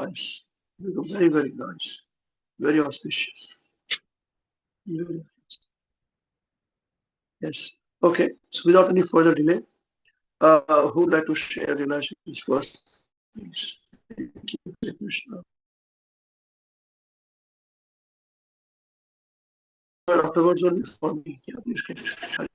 nice. Very, very nice. Very auspicious. Very nice. Yes. Okay. So without any further delay, who would like to share realizations first, please? Thank you, Hare Krishna. Afterwards, only for me. Yeah, please get it.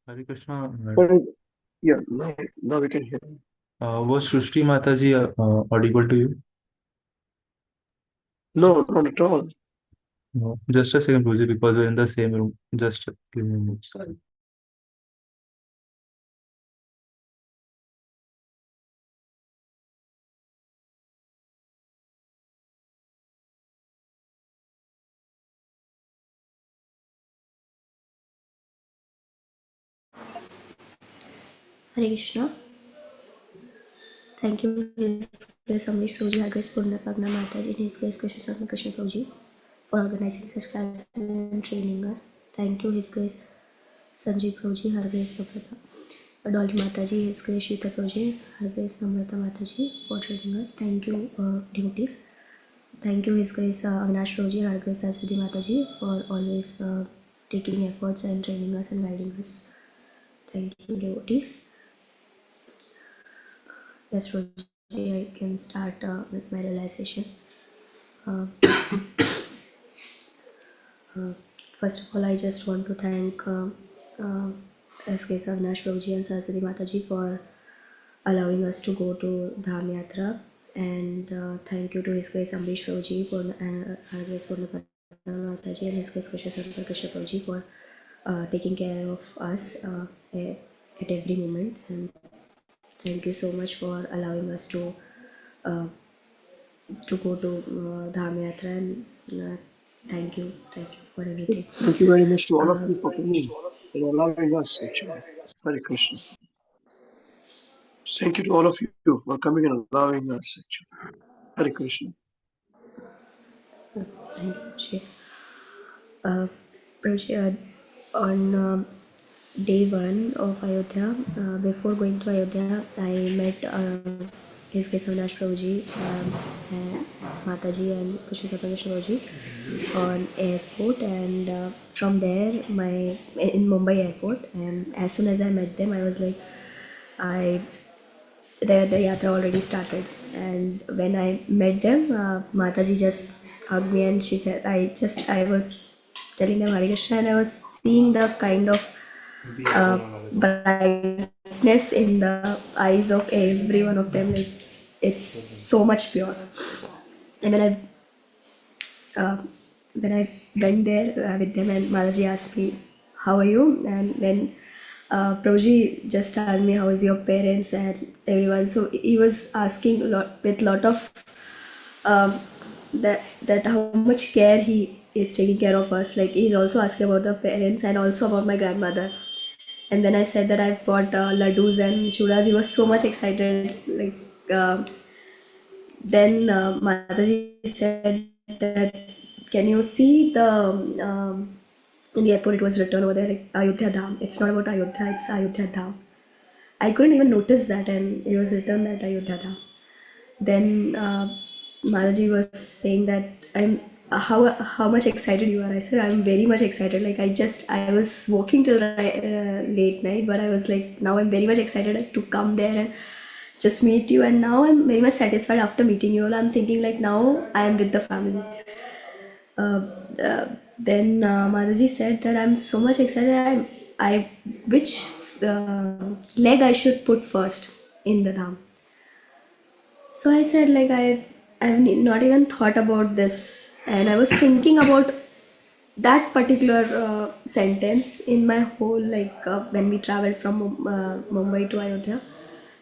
Hare Krishna. Yeah, now we can hear. Was Srushti Mataji audible to you? No, not at all. No. Just a second, Puji, because we're in the same room. Just give me a minute. Hare Krishna. Thank you, His Grace Amish Prabhuji, Her Grace Purna Pragna Mataji, and His Grace Krishna Satma Krishna Prabhuji for organizing such classes and training us. Thank you, His Grace Sanjeev Prabhuji, Her Grace Namrata Dolly Mataji, His Grace Shita Prabhuji, Her Grace Namrata Mataji for training us. Thank you, devotees. Thank you, His Grace Avinash Prabhuji, Her Grace Saraswati Mataji for always taking efforts and training us and guiding us. Thank you, devotees. Yes, Roji, I can start with my realization. First of all, I just want to thank SK Savnash Prabhuji and Saraswati Mataji for allowing us to go to Dham Yatra, and thank you to His Grace Ambish Prabhuji for His Grace Purna Mataji and His Grace Krishna Santa Krishna Prabhuji for taking care of us at every moment, and thank you so much for allowing us to go to Dham Yatra, and thank you for everything. Thank you very much to all of you for coming and allowing us, actually. Hare Krishna. Thank you to all of you for coming and allowing us, actually. Hare Krishna. Thank you, Prachi. On day one of Ayodhya, before going to Ayodhya, I met His Grace Avinash Prabhuji, and Mataji and Krishna Santa Krishna Prabhuji on airport, and from there in Mumbai airport, and as soon as I met them, I was like, the yatra already started, and when I met them, Mataji just hugged me and she said, I was telling them Hare Krishna, and I was seeing the kind of brightness in the eyes of every one of them, like it's so much pure. And uh, when I went there with them, and Mataji asked me, how are you? And then Prabhuji just asked me, how is your parents and everyone? So he was asking with lot of that how much care he is taking care of us. Like he's also asking about the parents and also about my grandmother. And then I said that I've bought laddus and chudas. He was so much excited. Like then Mataji said that, can you see the in the airport it was written over there like Ayodhya Dham. It's not about Ayodhya, it's Ayodhya Dham. I couldn't even notice that, and it was written that Ayodhya Dham. Then Mataji was saying that how much excited you are. I said I'm very much excited. Like I was working till late night, but I was like, now I'm very much excited to come there and just meet you. And now I'm very much satisfied after meeting you all. I'm thinking like now I am with the family. Uh, then Mataji said that I'm so much excited. Which leg I should put first. in the Dham. So I said, like, I've not even thought about this, and I was thinking about that particular sentence in my whole, like, when we traveled from Mumbai to Ayodhya,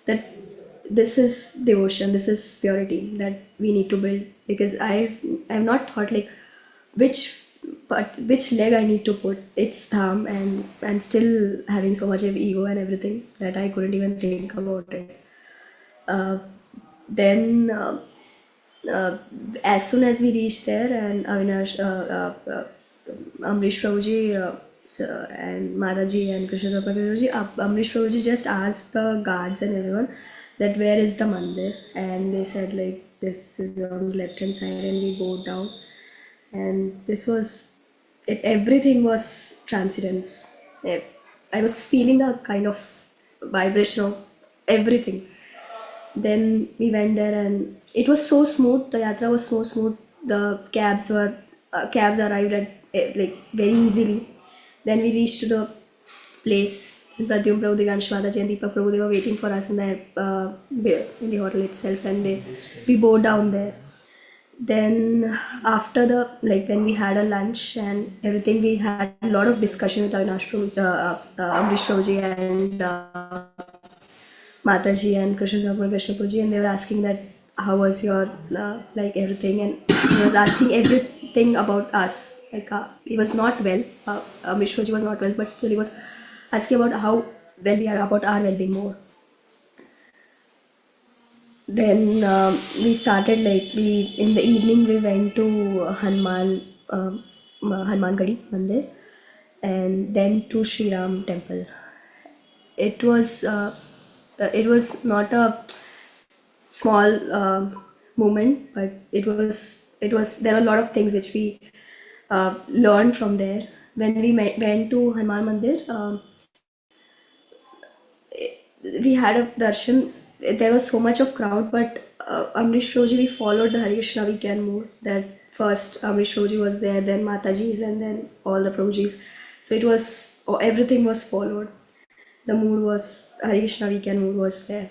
that this is devotion, this is purity that we need to build. Because I've not thought, like, which leg I need to put. It's Dham, and I'm still having so much of ego and everything that I couldn't even think about it. Uh, then as soon as we reached there, and Amrish Prabhuji and Mataji and Krishna Prabhuji, Amrish Prabhuji just asked the guards and everyone that where is the mandir, and they said, like, this is on the left hand side, and we go down, and this was it. Everything was transcendence. I was feeling the kind of vibration of everything. Then we went there, and it was so smooth. The yatra was so smooth. The cabs arrived at like very easily. Then we reached to the place. And Pradyum Prabhu, Digansh Mataji, and Deepak Prabhu, they were waiting for us in the hotel itself, and we bowed down there. Then after the, like, when we had a lunch and everything, we had a lot of discussion with Amrish Prabhuji and Mataji and Krishna Prabhuji, and they were asking that how was your like everything, and he was asking everything about us. Like, he was not well. Amrish Prabhuji was not well, but still he was asking about how well we are, about our well-being more. Then we started, like, in the evening we went to Hanuman Gadi Mandir, and then to Sri Ram temple. It was not a small moment, but there were a lot of things which we learned from there. When we went to Hanuman Mandir, we had a darshan. There was so much of crowd, but Amrish Prabhuji, we followed the Hare Krishna WECAN mood. That first Amrish Prabhuji was there, then Mataji's, and then all the Prabhujis. So it was, everything was followed. The mood was, Hare Krishna WECAN mood was there.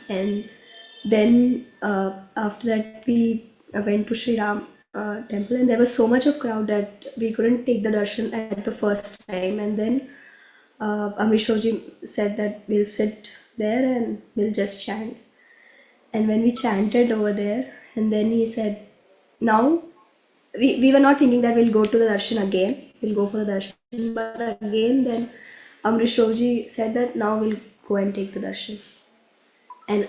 And then after that we went to Sri Ram temple, and there was so much of crowd that we couldn't take the darshan at the first time. And then Amrish Prabhuji said that we'll sit there and we'll just chant. And when we chanted over there, and then he said, now we were not thinking that we'll go to the darshan again, we'll go for the darshan, but again then Amrish Prabhuji said that now we'll go and take the darshan. And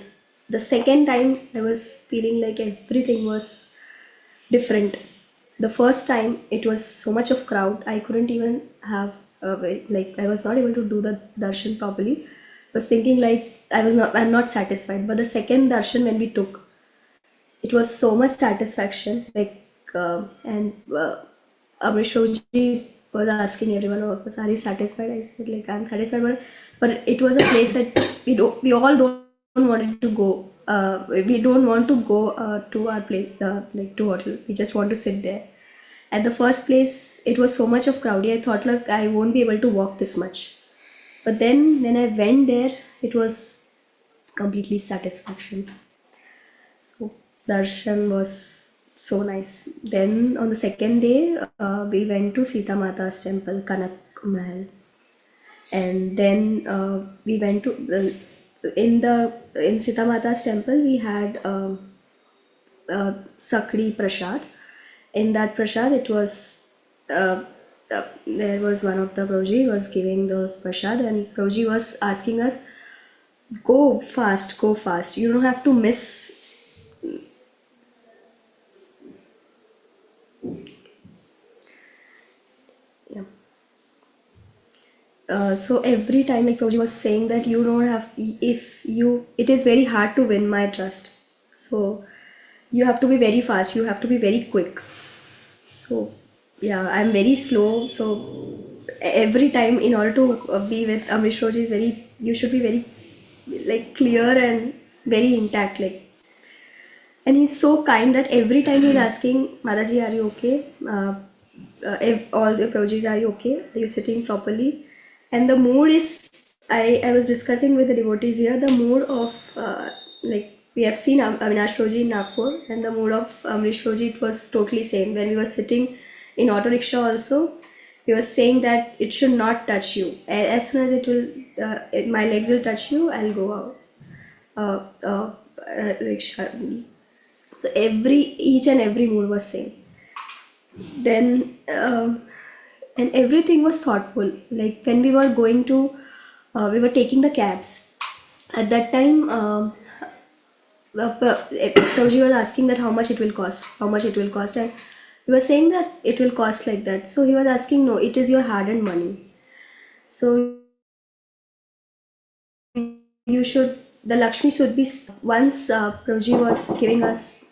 the second time I was feeling like everything was different. The first time it was so much of crowd, I couldn't even have like, I was not able to do the darshan properly. I was thinking, like, I'm not satisfied. But the second darshan when we took, it was so much satisfaction. Like, and Amrish Prabhuji was asking everyone of us, are you satisfied? I said, like, I'm satisfied, but it was a place that we all don't want to go. We don't want to go to our place, like, to hotel. We just want to sit there. At the first place, it was so much of crowdy. I thought, like, I won't be able to walk this much. But then when I went there, it was completely satisfaction. So darshan was so nice. Then on the second day, we went to Sita Mata's temple, Kanak Mahal, and then we went to in Sita Mata's temple we had Sakri Prasad. In that prasad, it was there was one of the Prabhuji was giving those prasad, and Prabhuji was asking us, go fast, you don't have to miss. Yeah. So every time, like, Prabhuji was saying that you don't have, it is very hard to win my trust, so you have to be very fast, you have to be very quick. So yeah, I'm very slow, so every time, in order to be with Amrish Prabhuji, you should be very, like, clear and very intact, like. And he's so kind that every time he's asking, Mataji, are you okay? If all the Prabhujis, are you okay? Are you sitting properly? And the mood is I was discussing with the devotees here the mood of like we have seen Avinash Prabhuji in Nagpur, and the mood of Amrish Prabhuji, it was totally same. When we were sitting in auto rickshaw also, he was saying that it should not touch you. As soon as my legs will touch you, I'll go out. Rickshaw. So each and every mood was same. Then and everything was thoughtful. Like when we were going to, we were taking the cabs. At that time, Prabhuji was asking that how much it will cost, and we were saying that it will cost like that. So he was asking, no, it is your hard-earned money. So you should, the Lakshmi should be. Once Prabhuji was giving us.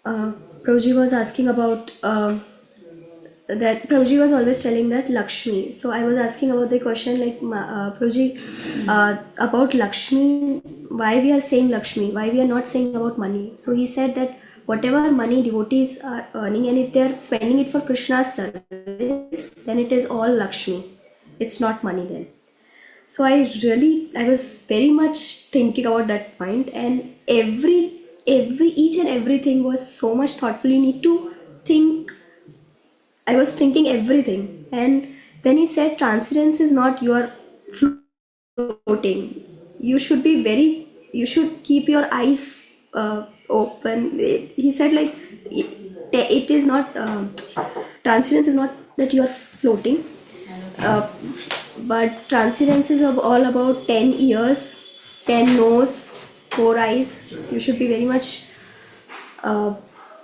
Prabhuji was asking about that Prabhuji was always telling that Lakshmi. So I was asking about the question like Prabhuji about Lakshmi, why we are saying Lakshmi, why we are not saying about money. So he said that whatever money devotees are earning, and if they are spending it for Krishna's service, then it is all Lakshmi. It's not money then. So I was very much thinking about that point, and each and everything was so much thoughtful. You need to think. I was thinking everything, and then he said transcendence is not your floating. You should be you should keep your eyes open. He said like it is not transcendence is not that you are floating, uh, but transcendence is all about 10 ears, 10 nose, 4 eyes. You should be very much uh,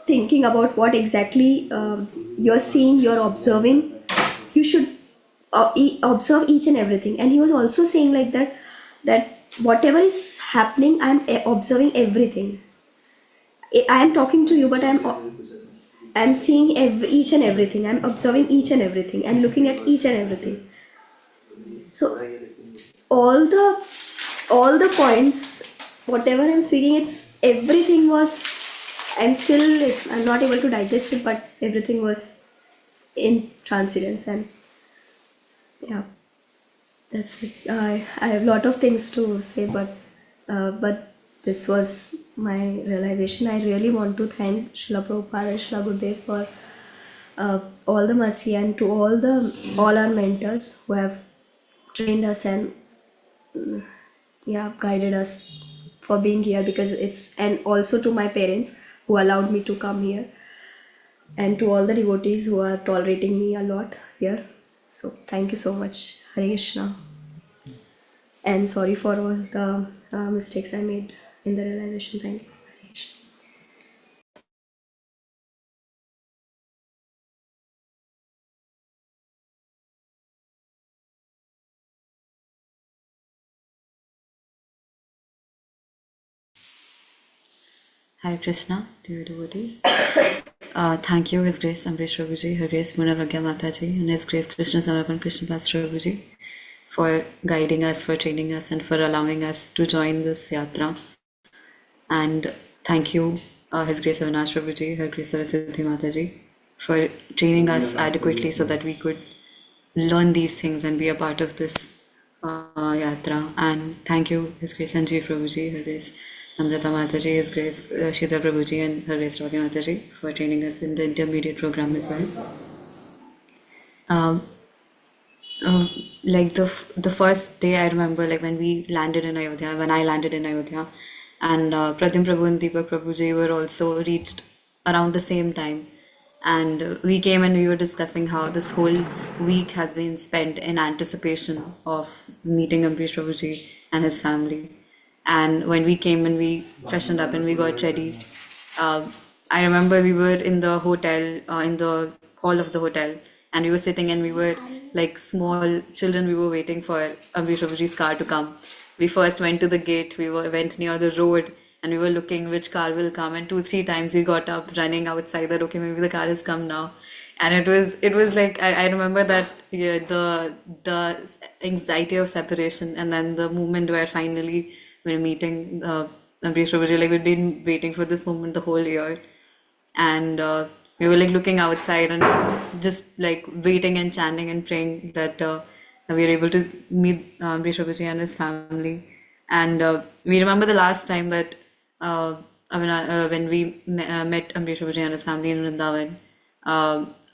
thinking about what exactly you're seeing, you're observing. You should observe each and everything. And he was also saying like that whatever is happening, I'm observing everything. I am talking to you, but I'm seeing each and everything. I'm observing each and everything and looking at each and everything. So all the points, whatever I'm speaking, it's everything was. I'm not able to digest it, but everything was in transcendence, and yeah, that's it. I have a lot of things to say, but this was my realization. I really want to thank Srila Prabhupada and Srila Gurudev for all the mercy, and to all our mentors who have trained us and yeah, guided us for being here, because and also to my parents who allowed me to come here, and to all the devotees who are tolerating me a lot here. So thank you so much. Hare Krishna. And sorry for all the mistakes I made in the realization. Thank you. Hare Krishna. Hare Krishna, dear devotees. Thank you, His Grace Amrish Prabhuji, Her Grace Muna Pragya Mataji, and His Grace Krishna Samarpan Krishna Das Prabhuji for guiding us, for training us, and for allowing us to join this yatra. And thank you, His Grace Avinash Prabhuji, Her Grace Saraswati Mataji, for training us adequately so that we could learn these things and be a part of this yatra. And thank you, His Grace Sanjeev Prabhuji, Her Grace Namrata Mataji, His Grace Shita Prabhuji, and Her Grace Ravi Mataji for training us in the intermediate program as well. Like the first day, I remember, like when I landed in Ayodhya, and Pradyum Prabhu and Deepak Prabhuji were also reached around the same time, and we came and we were discussing how this whole week has been spent in anticipation of meeting Amrish Prabhuji and his family. And when we came and we freshened up and we got ready, I remember we were in the hotel, in the hall of the hotel, and we were sitting and we were like small children. We were waiting for Amrish Prabhuji's car to come. We first went to the gate, went near the road, and we were looking which car will come. And 2-3 times we got up running outside that, okay, maybe the car has come now. And it was like I remember that, yeah, the anxiety of separation, and then the moment where finally we're meeting Ambrish Prabhuji, like we've been waiting for this moment the whole year, and we were like looking outside and just like waiting and chanting and praying that we are able to meet Ambrish Prabhuji and his family. And we remember the last time that when we met Ambrish Prabhuji and his family in Vrindavan,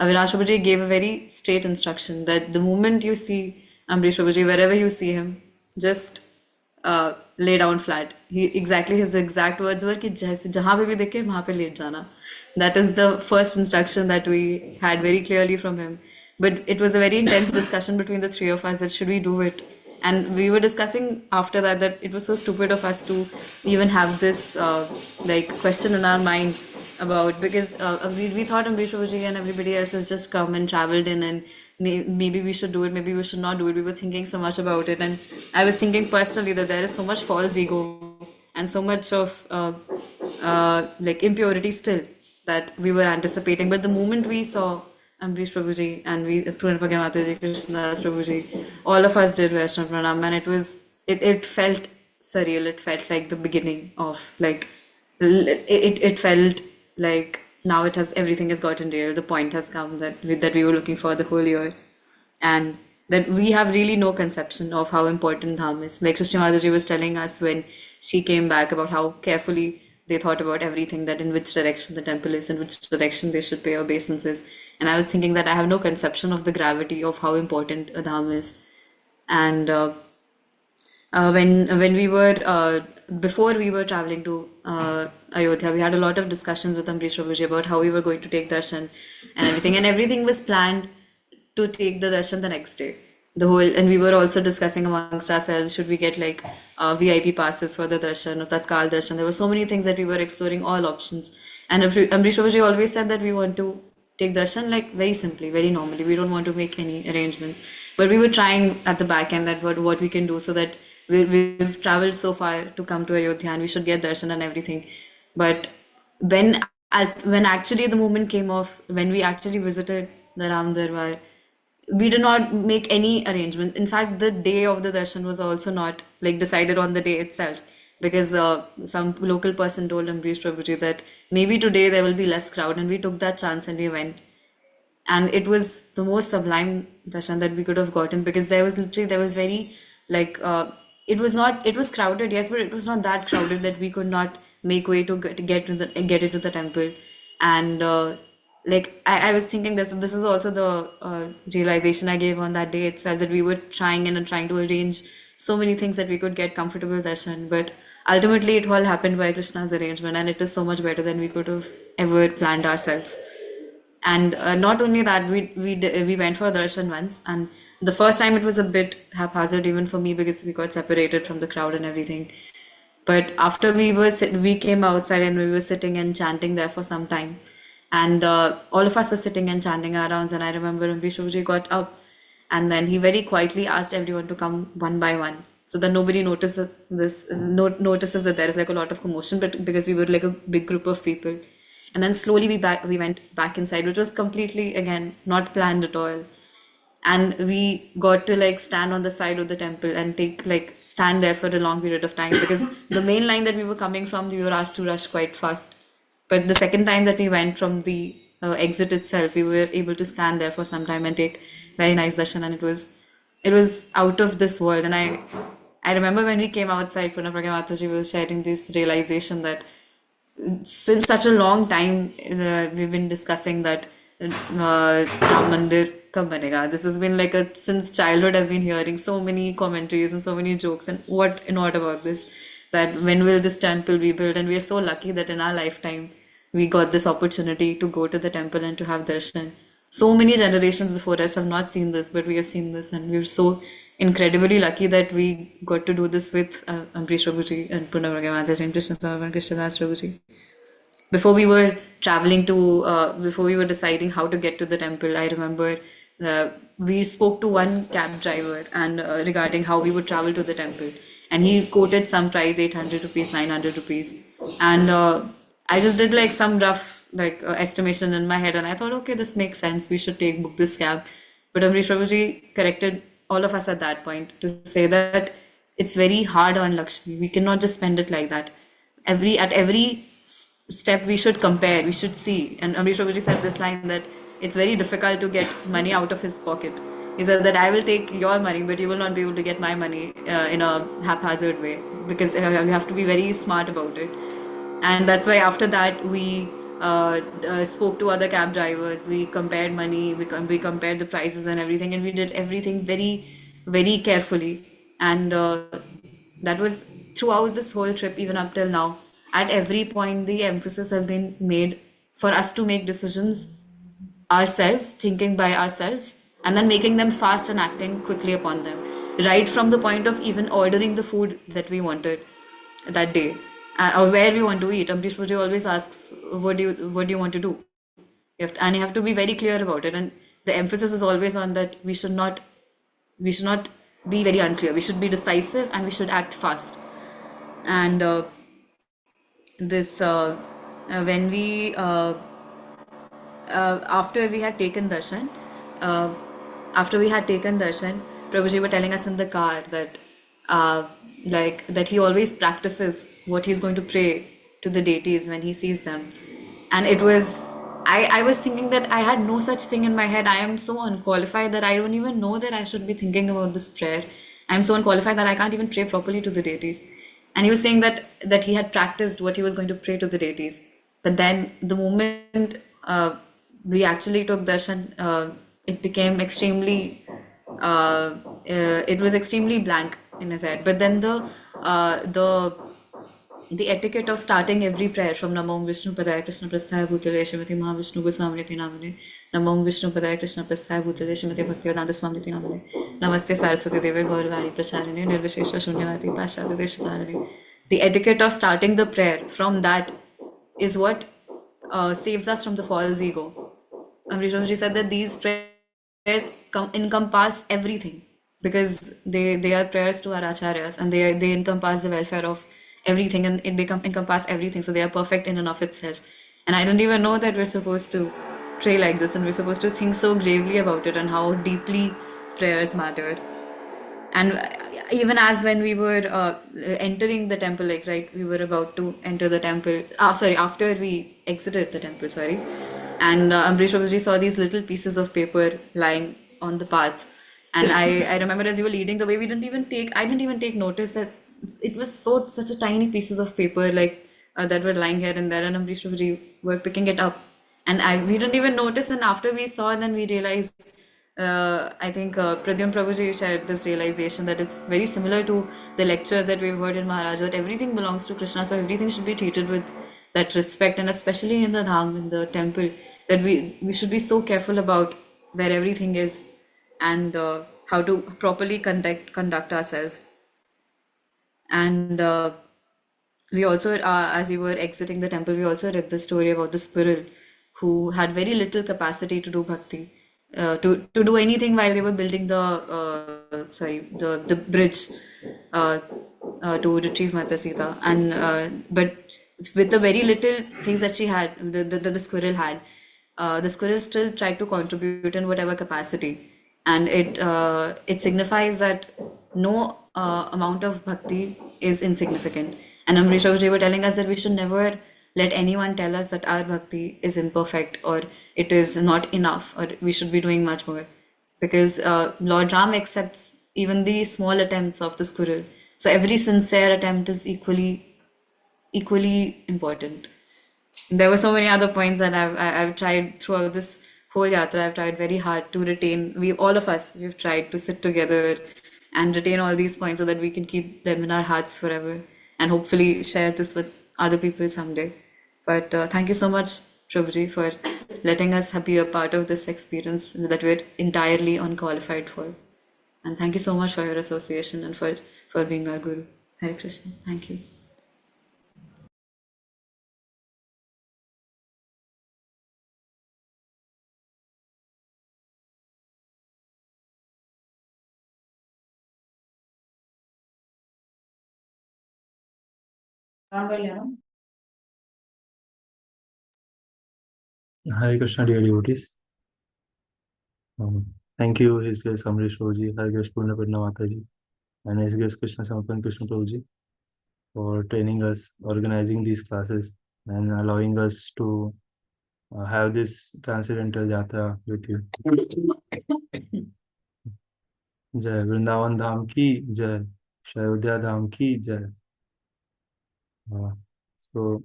Avinash Prabhuji gave a very straight instruction that the moment you see Ambrish Prabhuji, wherever you see him, just lay down flat. His exact words were कि जैसे जहाँ पे भी देखे वहाँ पे late जाना. That is the first instruction that we had very clearly from him. But it was a very intense discussion between the three of us that should we do it. And we were discussing after that it was so stupid of us to even have this like question in our mind about, because we thought Ambrish Prabhuji and everybody else has just come and traveled in, and maybe we should do it, maybe we should not do it. We were thinking so much about it, and I was thinking personally that there is so much false ego and so much of like impurity still that we were anticipating. But the moment we saw Ambrish Prabhuji and we Purnapagya Mataji, Krishna Prabhuji, all of us did Vaishnav Pranam, and it felt surreal. It felt like the beginning of like it felt like now everything has gotten real. The point has come that we were looking for the whole year, and that we have really no conception of how important Dham is. Like Krishna Mataji was telling us when she came back about how carefully they thought about everything, that in which direction the temple is, in which direction they should pay obeisances. And I was thinking that I have no conception of the gravity of how important a Dham is. And when we were before we were traveling to Ayodhya, we had a lot of discussions with Ambrish Prabhuji about how we were going to take darshan and everything was planned to take the darshan the next day. And we were also discussing amongst ourselves, should we get like VIP passes for the darshan or Tatkal darshan. There were so many things that we were exploring, all options. And Ambrish Prabhuji always said that we want to take darshan like very simply, very normally. We don't want to make any arrangements. But we were trying at the back end that what we can do so that we've traveled so far to come to Ayodhya and we should get darshan and everything. But when actually the moment came off, when we actually visited the Ram Darbar, we did not make any arrangements. In fact, the day of the darshan was also not like decided on the day itself, because some local person told Ambrish Prabhuji that maybe today there will be less crowd, and we took that chance and we went. And it was the most sublime darshan that we could have gotten, because there was very like it was crowded, yes, but it was not that crowded that we could not make way to get into the temple. And like I was thinking this is also the realization I gave on that day itself, that we were trying to arrange so many things that we could get comfortable darshan, but ultimately it all happened by Krishna's arrangement, and it is so much better than we could have ever planned ourselves. And not only that, we went for darshan once, and the first time it was a bit haphazard even for me, because we got separated from the crowd and everything. But after we came outside and we were sitting and chanting there for some time, and all of us were sitting and chanting our rounds. And I remember Ambrish Prabhuji got up, and then he very quietly asked everyone to come one by one, so that nobody notices that there is like a lot of commotion, but because we were like a big group of people. And then slowly we went back inside, which was completely, again, not planned at all. And we got to like stand on the side of the temple and stand there for a long period of time, because the main line that we were coming from, we were asked to rush quite fast. But the second time that we went from the exit itself, we were able to stand there for some time and take very nice darshan, and it was out of this world. And I remember when we came outside, Purnapagya Mataji was sharing this realization that since such a long time we've been discussing that Ram Mandir kab banega. This has been like since childhood I've been hearing so many commentaries and so many jokes, and what about this, that when will this temple be built? And we are so lucky that in our lifetime we got this opportunity to go to the temple and to have darshan. So many generations before us have not seen this, but we have seen this, and we're so incredibly lucky that we got to do this with Ambrish Prabhuji and Purnapagya Mataji and Krishna Das Prabhuji. Before we were deciding how to get to the temple, I remember we spoke to one cab driver and regarding how we would travel to the temple, and he quoted some price, 800 rupees, 900 rupees, and I just did like some rough estimation in my head, and I thought, okay, this makes sense. We should book this cab. But Amrish Prabhuji corrected all of us at that point to say that it's very hard on Lakshmi. We cannot just spend it like that. At every step we should compare, we should see. And Amrish Prabhuji said this line that it's very difficult to get money out of his pocket. He said that I will take your money, but you will not be able to get my money in a haphazard way, because you have to be very smart about it. And that's why after that we spoke to other cab drivers, we compared money, we compared the prices and everything, and we did everything very, very carefully. And that was throughout this whole trip, even up till now. At every point, the emphasis has been made for us to make decisions ourselves, thinking by ourselves, and then making them fast and acting quickly upon them. Right from the point of even ordering the food that we wanted that day, or where we want to eat. Amrish Puri always asks, what do you want to do? And you have to be very clear about it. And the emphasis is always on that we should not be very unclear. We should be decisive and we should act fast. And this when we after we had taken darshan, uh, Prabhuji were telling us in the car that that he always practices what he's going to pray to the deities when he sees them. And it was, I was thinking that I had no such thing in my head. I am so unqualified that I don't even know that I should be thinking about this prayer. I'm so unqualified that I can't even pray properly to the deities. And he was saying that he had practiced what he was going to pray to the deities. But then the moment we actually took darshan, it became extremely it was extremely blank in his head. But then the etiquette of starting every prayer from Namo Vishnu Padaya Krishna Prasthaya Bhutale Shrimati Mahavishnu Goswamiti Namane, Namo Vishnu Padaya Krishna Prasthaya Bhutale Shrimati Bhaktivedanta Swamiti Namane, Namaste Saraswati Deve Gaurvani Pracharine Nirvishesha Shunyavati Pashadi Deshatarane. The etiquette of starting the prayer from that is what saves us from the false ego. Amrish said that these prayers encompass everything, because they are prayers to our acharyas, and they encompass the welfare of everything, and they encompass everything. So they are perfect in and of itself. And I didn't even know that we're supposed to pray like this, and we're supposed to think so gravely about it and how deeply prayers matter. And even as when we were entering the temple, we were about to enter the temple, after we exited the temple, and Amrish Babuji saw these little pieces of paper lying on the path. And I remember as you were leading the way, I didn't even take notice that it was such a tiny pieces of paper that were lying here and there, and Amrish Babuji were picking it up. And we didn't even notice, and after we saw, and then we realized, I think Pradyum Prabhuji shared this realization that it's very similar to the lectures that we've heard in Maharaj, that everything belongs to Krishna, so everything should be treated with that respect. And especially in the Dham, in the temple, that we should be so careful about where everything is, and how to properly conduct ourselves. And we also, as we were exiting the temple, we also read the story about the squirrel who had very little capacity to do bhakti, to do anything while they were building the bridge to retrieve Mata Sita. And but with the very little things that she had, the squirrel had, the squirrel still tried to contribute in whatever capacity. And it signifies that no amount of bhakti is insignificant. And Amrish Babuji were telling us that we should never let anyone tell us that our bhakti is imperfect, or it is not enough, or we should be doing much more. Because Lord Ram accepts even the small attempts of the squirrel. So every sincere attempt is equally important. There were so many other points that I've tried throughout this whole yatra. I've tried very hard to retain. All of us, we've tried to sit together and retain all these points so that we can keep them in our hearts forever, and hopefully share this with other people someday. But thank you so much, Prabhuji, for letting us be a part of this experience that we're entirely unqualified for. And thank you so much for your association and for being our Guru. Hare Krishna. Thank you. Hare Krishna, dear devotees. Thank you, His Grace Amrish Prabhuji, Hare Grace Purna Padna Mataji, and His Grace Krishna Samapan Krishna Prabhuji for training us, organizing these classes, and allowing us to have this transcendental yatra with you. Jai Vrindavan Dham ki Jai, Ayodhya Dham ki Jai. So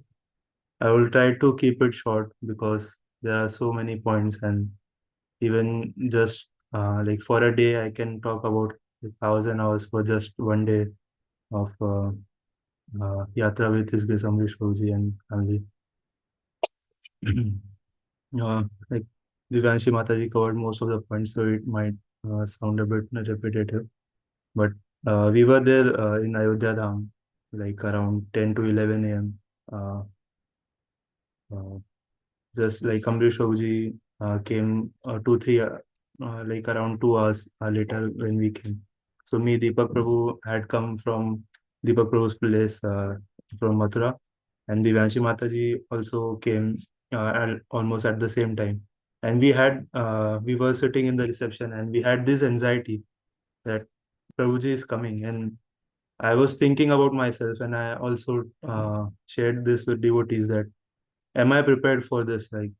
I will try to keep it short because there are so many points, and even just like for a day I can talk about 1,000 hours for just one day of yatra with His Grace Amrish Prabhuji and family. Like Divyanshi Mataji covered most of the points, so it might sound a bit repetitive. But we were there in Ayodhya Dham like around 10 to 11 a.m. Uh, uh, just like Amrish Prabhuji came 2, 3, like around 2 hours later when we came. So me, Deepak Prabhu had come from Deepak Prabhu's place from Mathura, and Divyanshi Mataji also came almost at the same time. And we were sitting in the reception, and we had this anxiety that Prabhuji is coming, and I was thinking about myself, and I also shared this with devotees that am I prepared for this? Like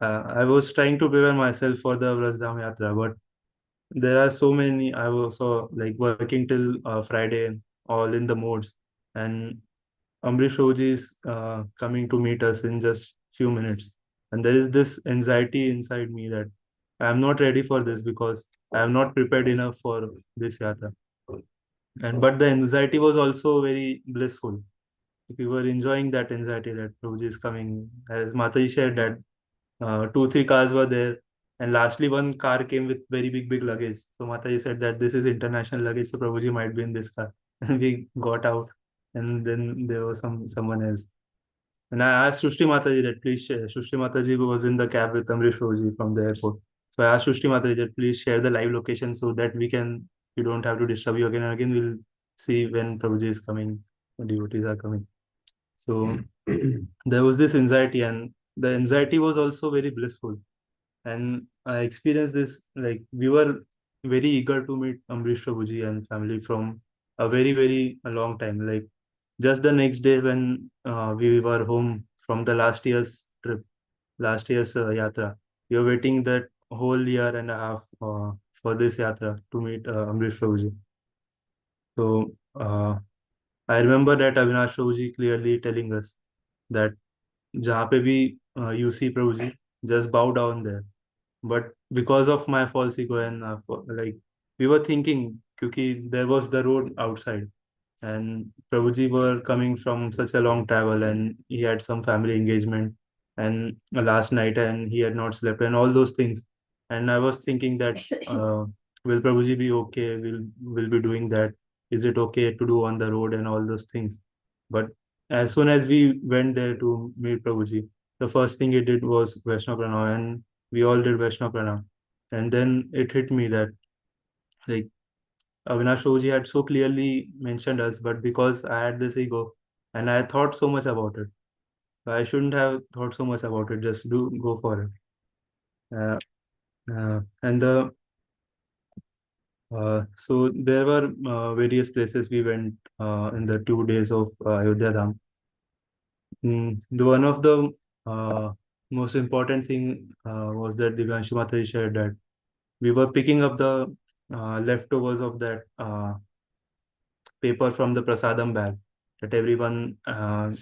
I was trying to prepare myself for the Vrasdham Yatra, but there are so many. I was also like working till Friday, all in the modes, and Amrish Roji is coming to meet us in just few minutes, and there is this anxiety inside me that I am not ready for this because I am not prepared enough for this yatra. And but the anxiety was also very blissful. We were enjoying that anxiety that Prabhuji is coming. As Mataji shared that 2, 3 cars were there, and lastly one car came with very big luggage. So Mataji said that this is international luggage, so Prabhuji might be in this car. And we got out, and then there was someone else. And I asked Shushti Mataji that please share. Shushti Mataji was in the cab with Amrish Prabhuji from the airport. So I asked Shushti Mataji that please share the live location so that we don't have to disturb you again and again. We'll see when Prabhuji is coming, when devotees are coming. So there was this anxiety, and the anxiety was also very blissful. And I experienced this, like we were very eager to meet Amrish Prabhuji and family from a very a long time. Like just the next day when we were home from the last year's trip, last year's yatra, we were waiting that whole year and a half for this yatra to meet Amrish Prabhuji. So I remember that Avinash Prabhuji clearly telling us that जहाँ पे भी you see Prabhuji, just bow down there. But because of my false ego and like we were thinking, because there was the road outside, and Prabhuji were coming from such a long travel, and he had some family engagement and last night, and he had not slept, and all those things. And I was thinking that will Prabhuji be okay? Will be doing that? Is it okay to do on the road and all those things? But as soon as we went there to meet Prabhuji, the first thing he did was Vaishnava Pranam, and we all did Vaishnava Pranam. And then it hit me that like Avinash Prabhuji had so clearly mentioned us, but because I had this ego and I thought so much about it, I shouldn't have thought so much about it. Just do go for it. Uh, and so there were various places we went in the 2 days of Ayodhya Dham. The one of the most important thing was that Divyanshi Mataji shared that we were picking up the leftovers of that paper from the prasadam bag that everyone,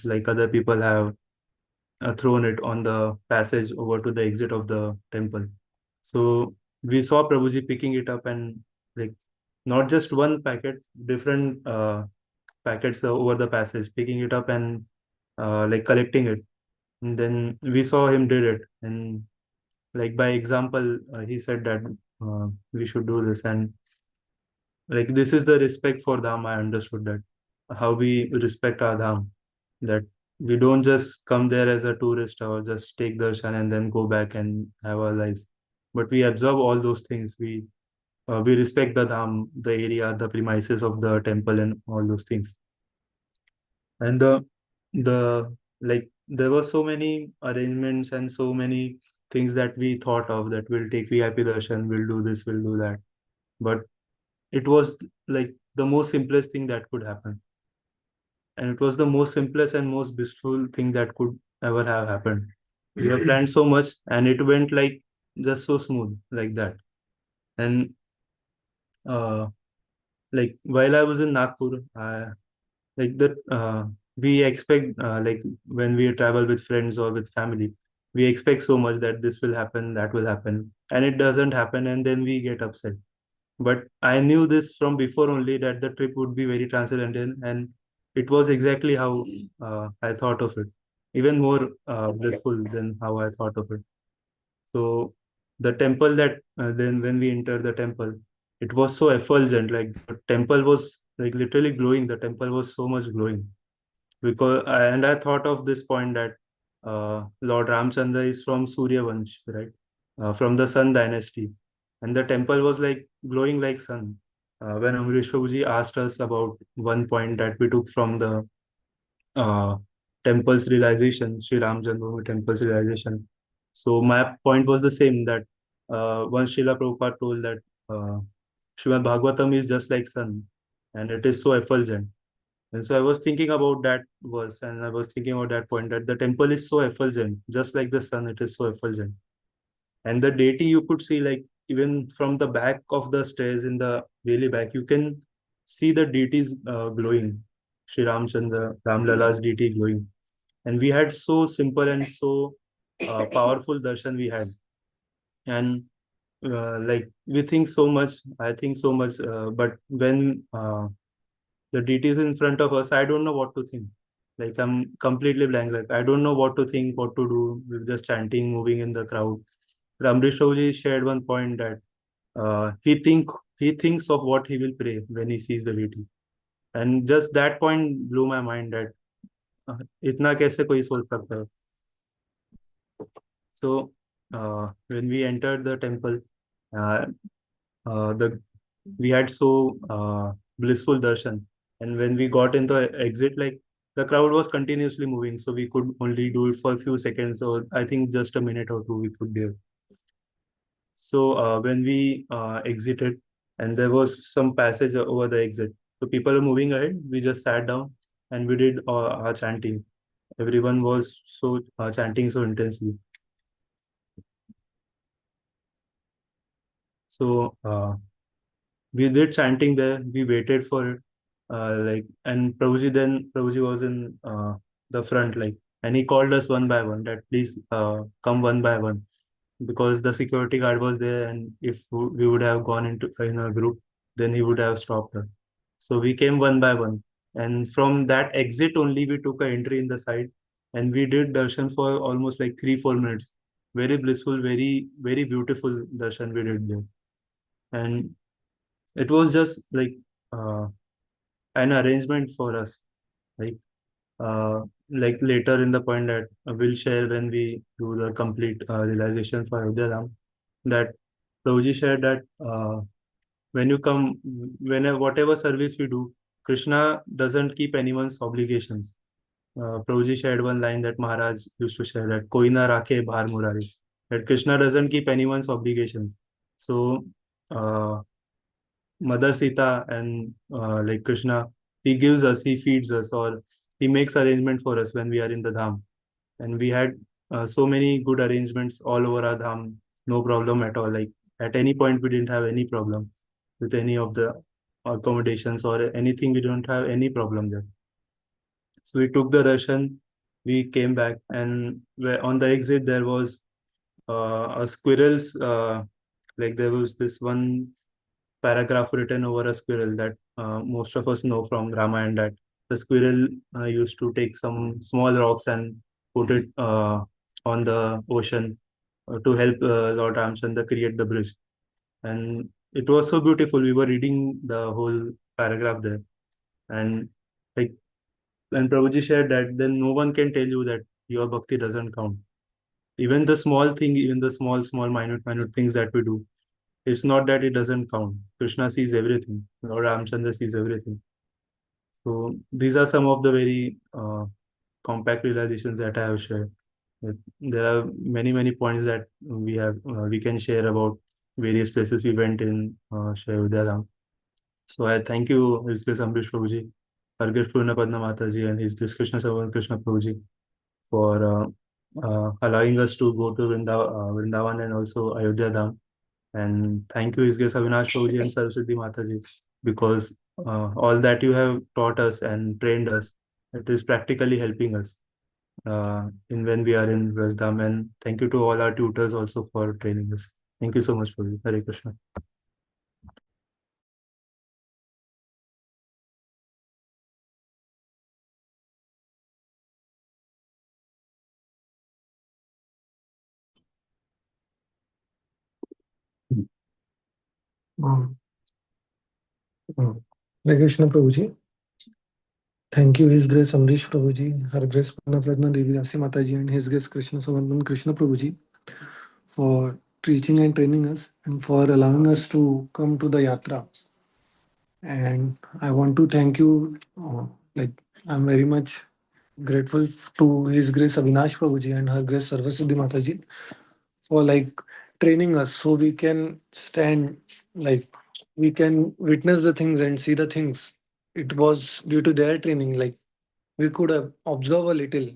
like other people, have thrown it on the passage over to the exit of the temple. So we saw Prabhuji picking it up, and like not just one packet, different packets over the passage, picking it up and like collecting it. And then we saw him did it, and like by example, he said that we should do this, and like this is the respect for Dham. I understood that how we respect our Dham, that we don't just come there as a tourist or just take darshan and then go back and have our lives, but we absorb all those things. We respect the Dham, the area, the premises of the temple, and all those things. And the like there were so many arrangements and so many things that we thought of, that we'll take VIP darshan, we'll do this, we'll do that. But it was like the most simplest thing that could happen. And it was the most simplest and most blissful thing that could ever have happened. We have planned so much and it went like just so smooth like that. And uh, like while I was in Nagpur, like that we expect like when we travel with friends or with family, we expect so much that this will happen, that will happen, and it doesn't happen, and then we get upset. But I knew this from before only, that the trip would be very transcendental, and it was exactly how I thought of it, even more blissful than how I thought of it. So the temple that then when we entered the temple, it was so effulgent. Like the temple was like literally glowing. The temple was so much glowing and I thought of this point that Lord Ramchandra is from Surya Vansh, right? From the Sun dynasty, and the temple was like glowing like sun. When Amrish Prabhuji asked us about one point that we took from the uh, temple's realization, Sri Ram Janmabhoomi temple's realization. So my point was the same, that once Srila Prabhupada told that Srimad Bhagavatam is just like sun, and it is so effulgent. And so I was thinking about that verse, and I was thinking about that point, that the temple is so effulgent, just like the sun, it is so effulgent. And the deity you could see, like even from the back of the stairs in the really back, you can see the deities glowing. Sri Ramchandra, Ramlala's deity glowing. And we had so simple and so powerful darshan we had. And like we think so much, I think so much, but when the deities in front of us, I don't know what to think. Like I'm completely blank. Like I don't know what to think, what to do. We're just chanting, moving in the crowd. Ramrish Rauji shared one point that he thinks of what he will pray when he sees the deity, and just that point blew my mind, that इतना कैसे कोई सोच सकता है. So when we entered the temple, uh, the we had so blissful darshan, and when we got into the exit, like the crowd was continuously moving, so we could only do it for a few seconds, or I think just a minute or two we could do it. So when we exited, and there was some passage over the exit, so people were moving ahead, we just sat down and we did our chanting. Everyone was so chanting so intensely. So we did chanting there. We waited for it. Like, and Prabhuji was in the front, like, and he called us one by one, that please come one by one, because the security guard was there, and if we would have gone into in a group, then he would have stopped us. So we came one by one, and from that exit only we took a entry in the side, and we did darshan for almost like 3-4 minutes. Very blissful, very very beautiful darshan we did there, and it was just uh, an arrangement for us. Like uh, like later in the point that we'll share when we do the complete realization for Ayodhya Dham, that Prabhuji shared that when you come, whenever whatever service we do, Krishna doesn't keep anyone's obligations. Prabhuji shared one line that Maharaj used to share, that Koi na rakhe bhar murari, that Krishna doesn't keep anyone's obligations. So Mother Sita and like Krishna, he gives us, he feeds us, or he makes arrangement for us when we are in the Dham. And we had so many good arrangements all over our Dham, no problem at all. Like at any point, we didn't have any problem with any of the accommodations or anything. We don't have any problem there. So we took the Darshan, we came back, and on the exit, there was a squirrel's, like there was this one paragraph written over a squirrel that most of us know from Ramayana, that the squirrel used to take some small rocks and put it on the ocean to help Lord Ramchandra create the bridge. And it was so beautiful. We were reading the whole paragraph there. And like when Prabhuji shared that, then no one can tell you that your bhakti doesn't count. Even the small thing, even the small, minute things that we do, it's not that it doesn't count. Krishna sees everything. Lord Ramchandra sees everything. So these are some of the very compact realizations that I have shared. There are many points that we can share about various places we went in Shri Ayodhya Dham. So I thank you, His Grace Amrish Prabhuji, Her Grace Purna Padma Mataji, and His Grace Krishna Savan Krishna Prabhuji for allowing us to go to Vrindavan and also Ayodhya Dham. And thank you, His Grace Avinash Prabhuji and Saraswati Mataji, because all that you have taught us and trained us, it is practically helping us in when we are in Rasdam. And thank you to all our tutors also for training us. Thank you so much, Prabhuji. Hare Krishna. Um, Hare Krishna Prabhuji. Thank you, His Grace Amrish Prabhuji, Her Grace Purna Pradna Devi Dasi Mataji, and His Grace Krishna Savandan Krishna Prabhuji for teaching and training us and for allowing us to come to the yatra. And I want to thank you. I'm very much grateful to His Grace Avinash Prabhuji and Her Grace Sarvasiddhi Mataji for training us so we can stand, like we can witness the things and see the things. It was due to their training, we could observe a little.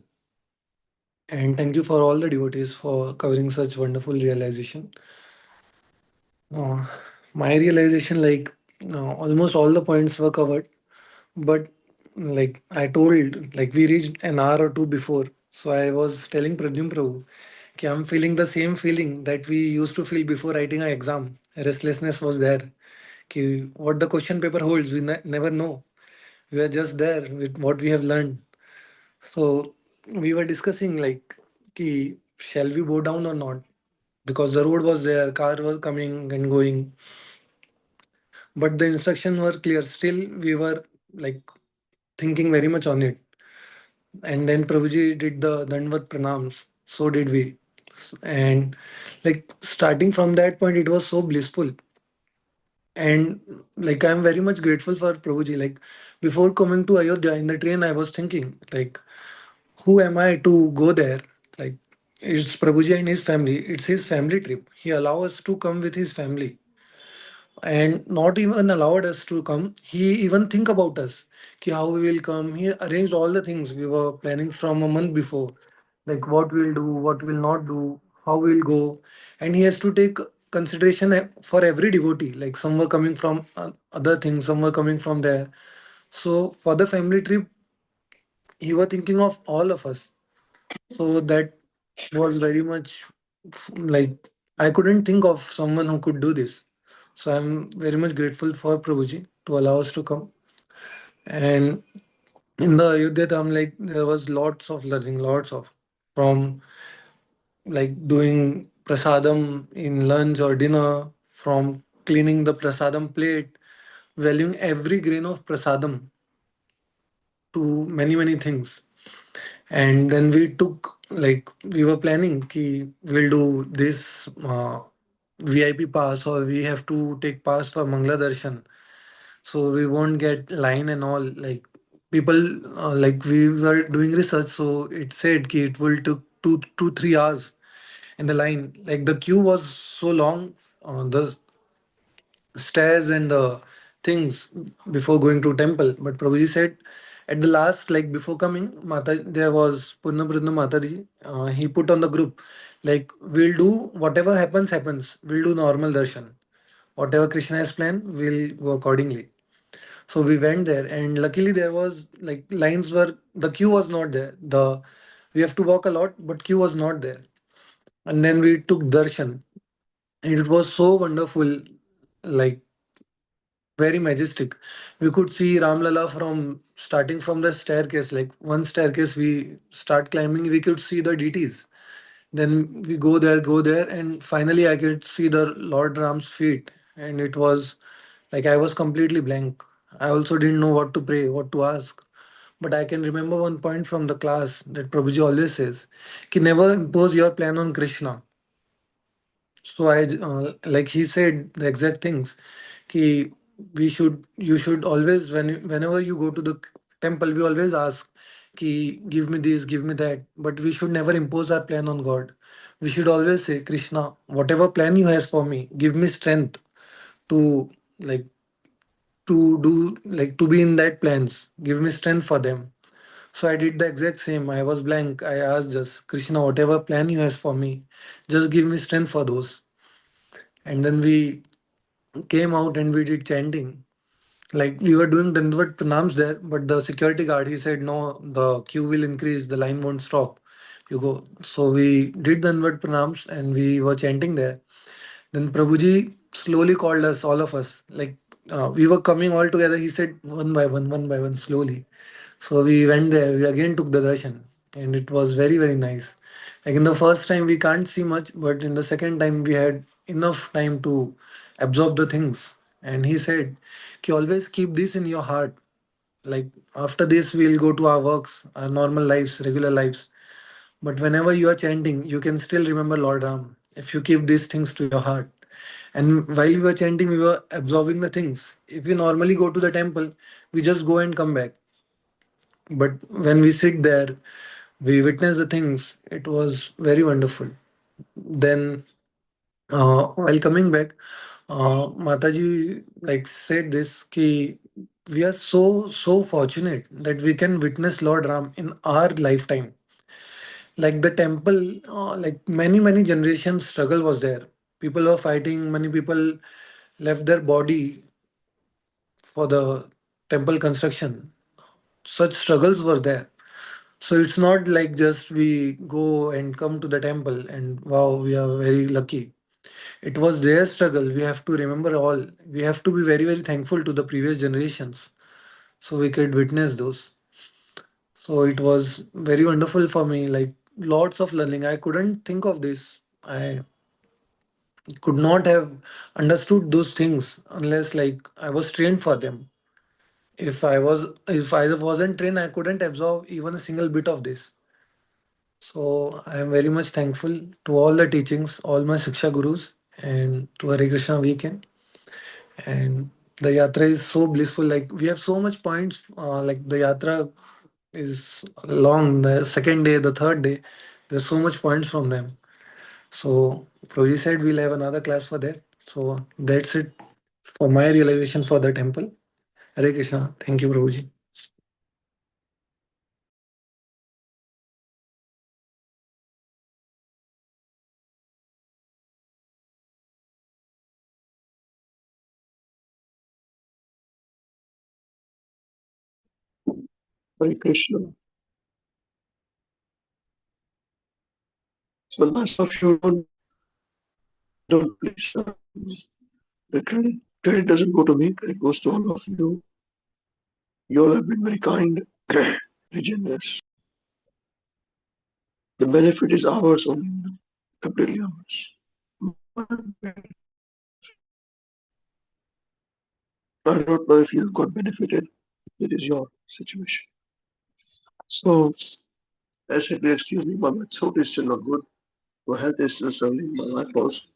And thank you for all the devotees for covering such wonderful realization. Uh, my realization, almost all the points were covered, but I told, we reached an hour or two before. So I was telling Pradyum Prabhu, I'm feeling the same feeling that we used to feel before writing an exam. Restlessness was there. What the question paper holds, we never know. We are just there with what we have learned. So we were discussing shall we go down or not? Because the road was there, car was coming and going, but the instructions were clear. Still, we were like thinking very much on it. And then Prabhuji did the Dandvat Pranams. So did we. And starting from that point, it was so blissful. And I'm very much grateful for Prabhuji. Before coming to Ayodhya in the train, I was thinking, who am I to go there? Like, it's Prabhuji and his family. It's his family trip. He allows us to come with his family, and not even allowed us to come. He even think about us, how we will come. He arranged all the things we were planning from a month before, like what we'll do, what we'll not do, how we'll go, and he has to take consideration for every devotee. Like some were coming from other things, some were coming from there. So for the family trip, he was thinking of all of us. So that was very much like I couldn't think of someone who could do this. So I'm very much grateful for Prabhuji to allow us to come. And in the Ayodhya Dham, there was lots of learning, lots of from doing prasadam in lunch or dinner, from cleaning the prasadam plate, valuing every grain of prasadam to many things. And then we took, we were planning ki we'll do this VIP pass, or we have to take pass for Mangla Darshan, so we won't get line and all. Like people, we were doing research, so it said ki it will took 2 3 hours in the line. Like the queue was so long, the stairs and the things before going to temple. But Prabhuji said at the last, before coming, Mata, there was Purnapradna Mataji. He put on the group, we'll do whatever happens. We'll do normal darshan. Whatever Krishna has planned, we'll go accordingly. So we went there, and luckily there was lines were the queue was not there. We have to walk a lot, but queue was not there. And then we took darshan, and it was so wonderful. Like very majestic. We could see Ramlala from starting from the staircase. Like one staircase, we start climbing, we could see the deities. Then we go there, and finally I could see the Lord Ram's feet. And it was I was completely blank. I also didn't know what to pray, what to ask. But I can remember one point from the class that Prabhuji always says, "Ki never impose your plan on Krishna." So he said the exact things. You should always, whenever you go to the temple, we always ask, Ki, give me this, give me that. But we should never impose our plan on God. We should always say, Krishna, whatever plan you has for me, give me strength to like to be in that plans. Give me strength for them. So I did the exact same. I was blank. I asked just Krishna, whatever plan you has for me, just give me strength for those. And then we came out and we did chanting. Like we were doing Dandavad pranams there, but the security guard he said no, the queue will increase, the line won't stop. You go. So we did Dandavad pranams and we were chanting there. Then Prabhuji slowly called us, all of us. Like we were coming all together. He said one by one, slowly. So we went there. We again took the darshan, and it was very very nice. Like in the first time we can't see much, but in the second time we had enough time to absorb the things. And he said, "Ki always keep this in your heart. Like after this we'll go to our works, our normal lives, regular lives. But whenever you are chanting, you can still remember Lord Ram if you keep these things to your heart." And while we were chanting, we were absorbing the things. If we normally go to the temple, we just go and come back. But when we sit there, we witness the things. It was very wonderful. Then, while coming back, Mataji like said this ki we are so fortunate that we can witness Lord Ram in our lifetime. Like the temple, like many generations struggle was there. People were fighting. Many people left their body for the temple construction. Such struggles were there. So it's not like just we go and come to the temple and wow, we are very lucky. It was their struggle. We have to remember all. We have to be very thankful to the previous generations so we could witness those. So it was very wonderful for me. Like lots of learning. I couldn't think of this. I could not have understood those things unless like I was trained for them. If I wasn't trained, I couldn't absorb even a single bit of this. So I am very much thankful to all the teachings, all my Shiksha Gurus, and to Hare Krishna weekend. And the yatra is so blissful. Like we have so much points. Like the yatra is long. The second day, the third day, there's so much points from them. So Prabhuji said we'll have another class for that. So that's it for my realization for the temple. Hare Krishna. Thank you, Prabhuji. Hare Krishna. So last of you don't please. The credit doesn't go to me. Credit goes to all of you. You all have been very kind, very generous. The benefit is ours only, completely ours. I don't know if you got benefited. It is your situation. So, I said, excuse me, but my throat is still not good. My health is still struggling. My life also.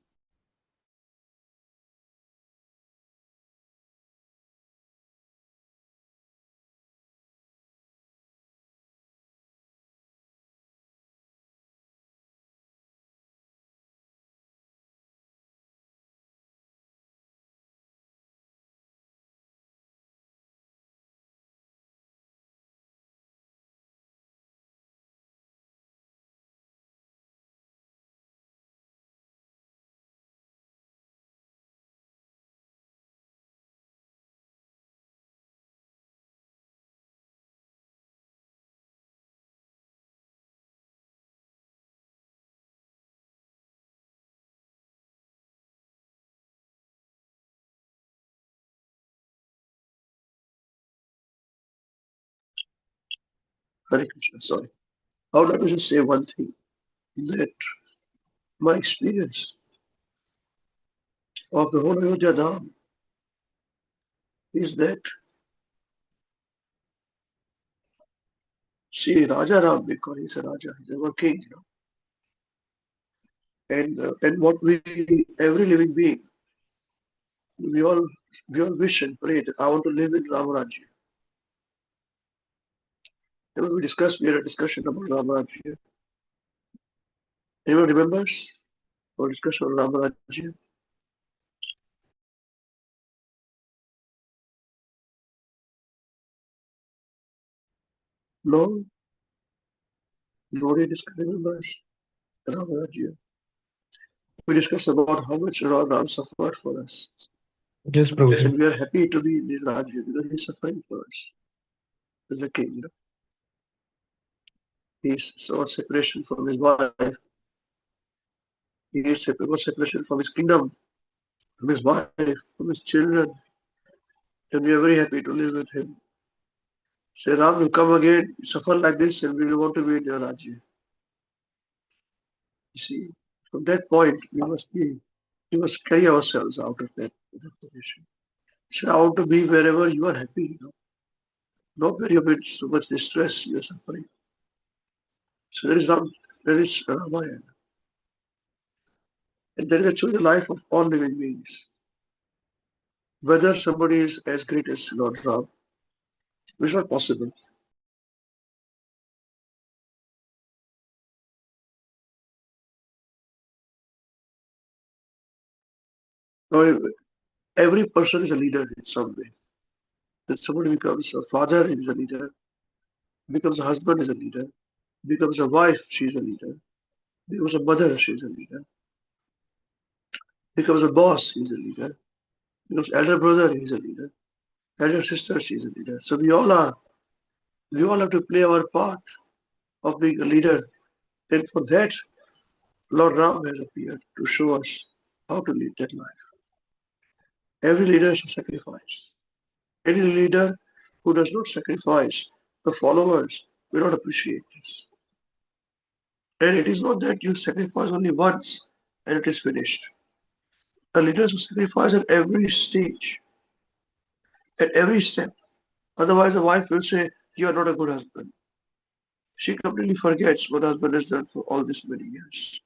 Hare Krishna, sorry. I would like to just say one thing that my experience of the whole Ayodhya Dham is that, see, Raja Ram, because he's a Raja, he's a king, and what we, every living being, we all wish and pray that I want to live in Ramarajya. Remember we had a discussion about Ramarajya. Anyone remembers our discussion on Ramarajya? No? Nobody remembers Ramarajya. We discussed about how much Ram suffered for us. Yes, Prabhuji. And we are happy to be in this Rajya because he's suffering for us. As a king, he sought separation from his wife. He was separation from his kingdom, from his wife, from his children. And we are very happy to live with him. Say, Ram will come again, suffer like this, and we will want to be in your Rajya. You see, from that point, we must carry ourselves out of that position. So I want to be wherever you are happy, not where you're in so much distress, you're suffering. So there is Ramayana. And there is actually the life of all living beings. Whether somebody is as great as Lord Ram, which is not possible. Now, every person is a leader in some way. That somebody becomes a father, he is a leader. Becomes a husband, is a leader. Becomes a wife, she is a leader. Becomes a mother, she is a leader. Becomes a boss, he is a leader. Becomes elder brother, he is a leader. Elder sister, she is a leader. So we all have to play our part of being a leader. And for that, Lord Ram has appeared to show us how to live that life. Every leader is a sacrifice. Any leader who does not sacrifice, the followers will not appreciate this. And it is not that you sacrifice only once and it is finished. The leaders who sacrifice at every stage, at every step. Otherwise, the wife will say, you are not a good husband. She completely forgets what husband has done for all these many years.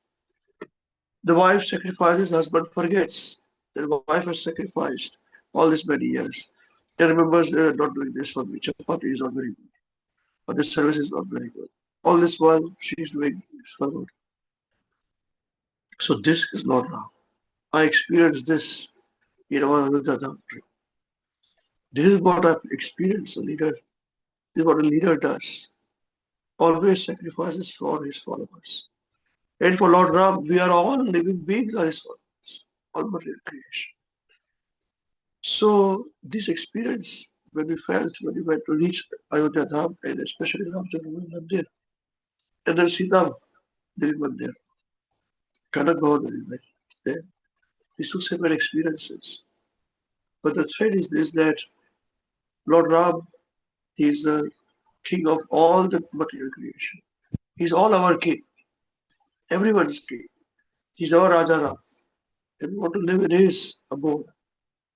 The wife sacrifices, husband forgets that wife has sacrificed all these many years. And remembers not doing this for me. Chapati is not very good. Or this service is not very good. All this while she is doing this for good. So this is not wrong. I experienced this in our Ayodhya Dham trip. This is what I've experienced. A leader, this is what a leader does. Always sacrifices for his followers. And for Lord Ram, we are all living beings are his followers, all material creation. So this experience when we went to reach Ayodhya Dham and especially Ram Janmabhoomi Mandir, and then Sita Devi Mandir, Kanak Bhavan Mandir, there. These two separate experiences. But the thread is this that Lord Ram, he is the king of all the material creation. He's all our king. Everyone's king. He's our Raja Ram. And we want to live in his abode,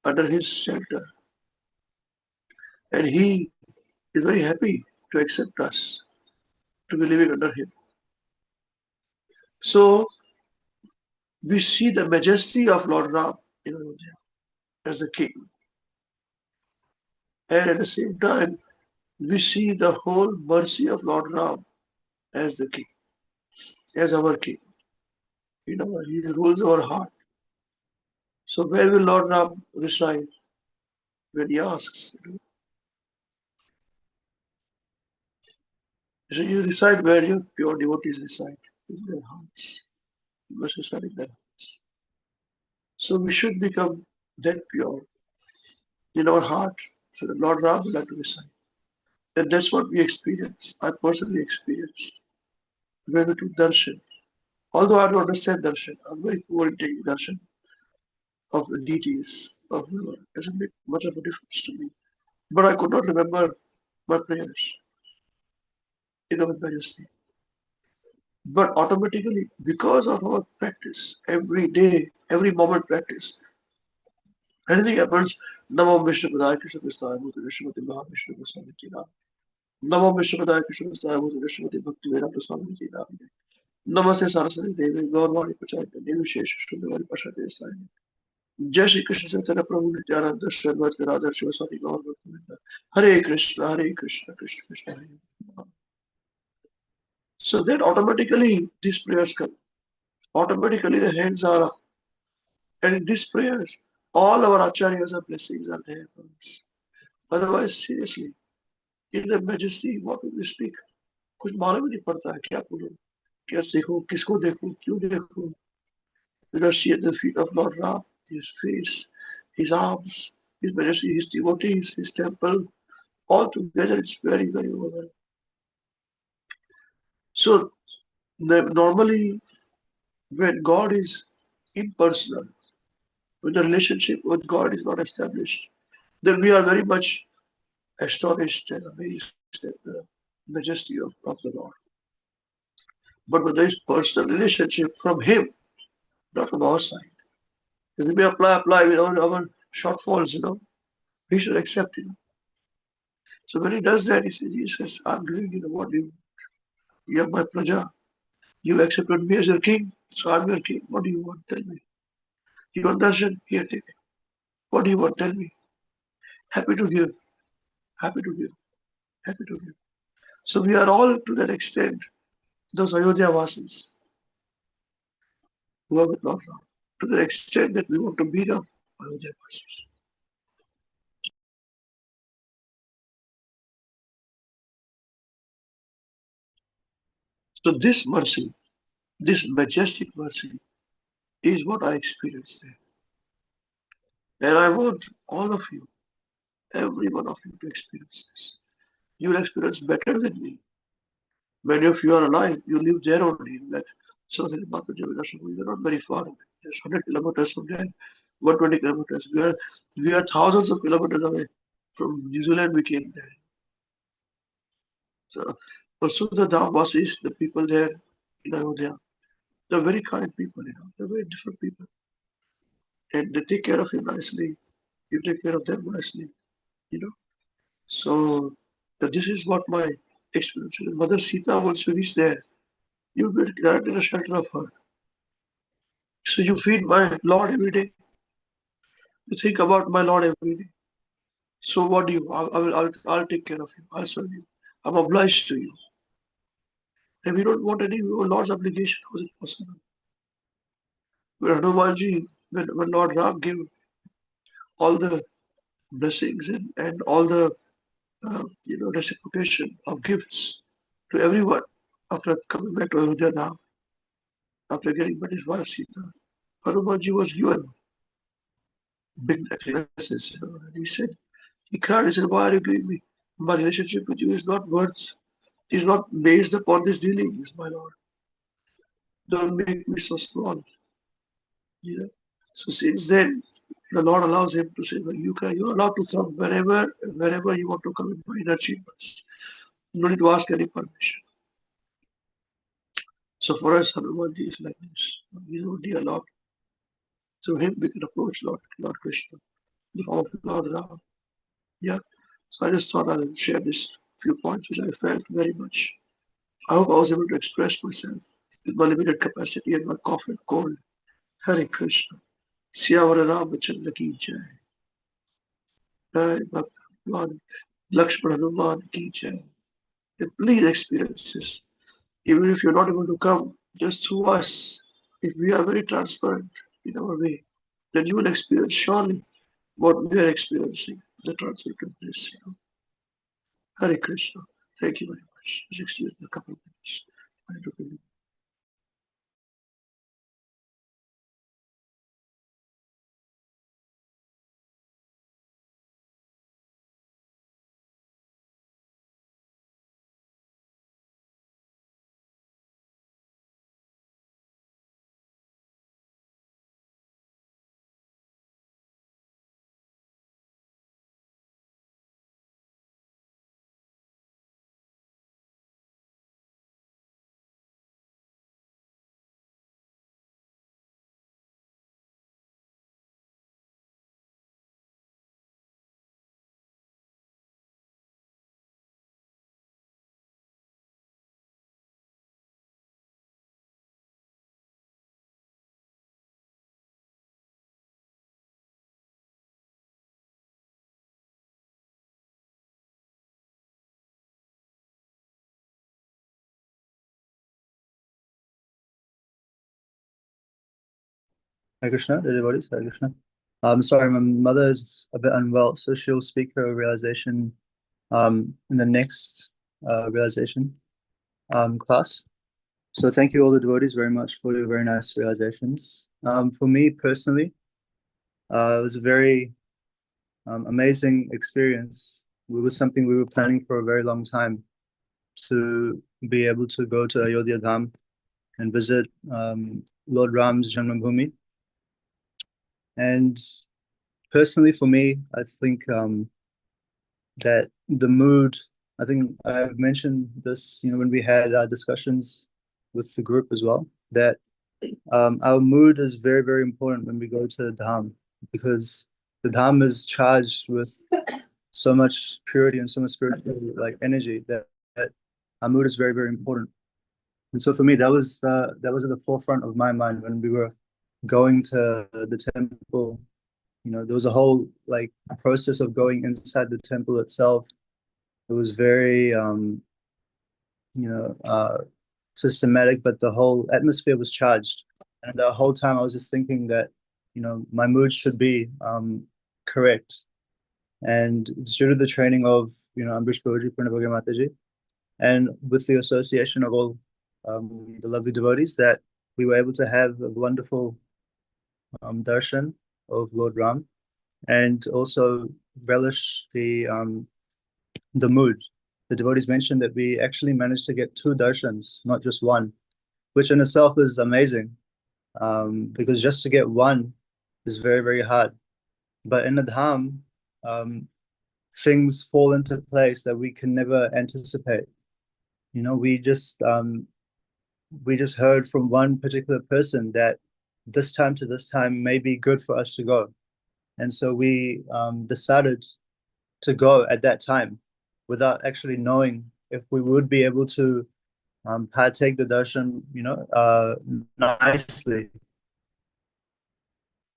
under his shelter. And he is very happy to accept us, to be living under him. So we see the majesty of Lord Ram in Ayodhya as the king. And at the same time, we see the whole mercy of Lord Ram as the king, as our king. He rules our heart. So where will Lord Ram reside? When he asks, so you reside where your pure devotees reside, in their hearts. You must reside in their hearts. So we should become that pure in our heart, so that Lord Ram will have to reside. And that's what we experienced. I personally experienced when we took darshan. Although I don't understand darshan, I'm very poor in taking darshan of the deities of the Lord. It doesn't make much of a difference to me. But I could not remember my prayers in our majesty. But automatically, because of our practice, every day, every moment practice, anything happens, Namo Vishnu Padaya Krishna Prasthaya Bhuta Vishwati Mahavishnu Prasthaya Nam. Namo Vishnu Padaya Krishna Prasthaya Bhuta Vishwati Bhakti Vera Prasthaya Nam. Namaste Saraswati Devi Gaurvani Pachayate Nirvishesh Shuddhavani Pashate Sani. Jai Shri Krishna Chaitanya Prabhu Nityananda Sharvati Radha Shivasati Gaur Bhakti Hare Krishna Krishna Krishna Hare. So then automatically these prayers come. Automatically the hands are up. And in these prayers, all our acharyas and blessings are there for us. Otherwise, seriously, in the majesty, what will we speak? कुछ मालूम ही नहीं पड़ता है क्या बोलूं, क्या देखूं, किसको देखूं, क्यों देखूं. We just see at the feet of Lord Ram, his face, his arms, his majesty, his devotees, his temple, all together it's very, very overwhelming. So normally when God is impersonal, when the relationship with God is not established, then we are very much astonished and amazed at the majesty of the Lord. But when there is personal relationship from Him, not from our side, because we may apply with our shortfalls, we should accept it. So when He does that, He says, I'm doing, what do you are my praja. You accepted me as your king, so I'm your king. What do you want? Tell me. You want darshan? Here, take it. What do you want? Tell me. Happy to give, happy to give, happy to give. So we are all to that extent, those Ayodhya Vasis who are with Lord Ram, to the extent that we want to become Ayodhya Vasis. So this mercy, this majestic mercy, is what I experienced there. And I want all of you, every one of you, to experience this. You will experience better than me. Many of you are alive, you live there only. In that Saraswati Mataji, we are not very far away. Just 100 kilometers from there, 120 kilometers. We are thousands of kilometers away. From New Zealand, we came there. So, also the Dham the people there in Ayodhya, they're very kind people, they're very different people. And they take care of you nicely. You take care of them nicely, you know. So, this is what my experience is. Mother Sita also reached there. You will be right in the shelter of her. So you feed my Lord every day. You think about my Lord every day. So what do you? I'll take care of you. I'll serve you. I'm obliged to you. And we don't want any Lord's obligation. How is it possible? When Hanumanji, when Lord Ram gave all the blessings and all the reciprocation of gifts to everyone after coming back to Ayodhya Dham, after getting back his wife Sita, Hanumanji was given big necklaces. And he cried, he said, why are you giving me? My relationship with you is not based upon these dealings, my Lord. Don't make me so small. So since then, the Lord allows him to say, well, you're allowed to come wherever you want to come in my inner chambers. You don't need to ask any permission. So for us, Hanumanji is like this. He's our dear Lord. Through him we can approach Lord Krishna, the form of Lord Ram. Yeah. So I just thought I would share this few points which I felt very much. I hope I was able to express myself with my limited capacity and my cough and cold. Hare Krishna. Siyavara Ramachandra ki jai. Jai Bhakta Bhagwan. Lakshmana Hanuman ki jai. And please experience this. Even if you're not able to come, just through us, if we are very transparent in our way, then you will experience surely what we are experiencing, the transcendental bliss. Hare Krishna. Thank you very much. 60 is in a couple of minutes. Hare Krishna, the devotees, Hare Krishna. Sorry, my mother is a bit unwell, so she'll speak her realization in the next realization class. So thank you all the devotees very much for your very nice realizations. For me personally, it was a very amazing experience. It was something we were planning for a very long time, to be able to go to Ayodhya Dham and visit Lord Ram's Janmabhoomi. And personally, for me, I think that the mood, I think I've mentioned this, when we had our discussions with the group as well, that our mood is very, very important when we go to Dham, because the Dham is charged with so much purity and so much spiritual energy that our mood is very, very important. And so for me, that was at the forefront of my mind when we were going to the temple. There was a whole process of going inside the temple itself. It was very systematic, but the whole atmosphere was charged. And the whole time I was just thinking that, my mood should be correct. And it's due to the training of, Ambrish Prabhuji, Pranabhagya Mataji, and with the association of all the lovely devotees, that we were able to have a wonderful darshan of Lord Ram, and also relish the mood. The devotees mentioned that we actually managed to get 2 darshans, not just one, which in itself is amazing, because just to get one is very, very hard. But in the Dham, things fall into place that we can never anticipate. We just heard from one particular person that this time to this time may be good for us to go. And so we decided to go at that time without actually knowing if we would be able to partake the darshan, nicely.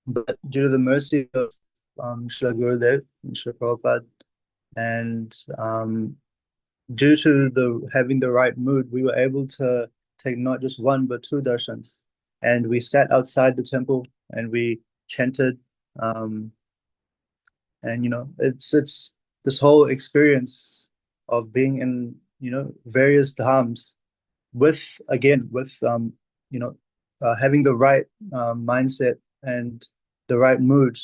But due to the mercy of Srila Gurudev and Srila Prabhupada, and due to having the right mood, we were able to take not just 1 but 2 darshans. And we sat outside the temple and we chanted, and it's this whole experience of being in various dhams with having the right mindset and the right mood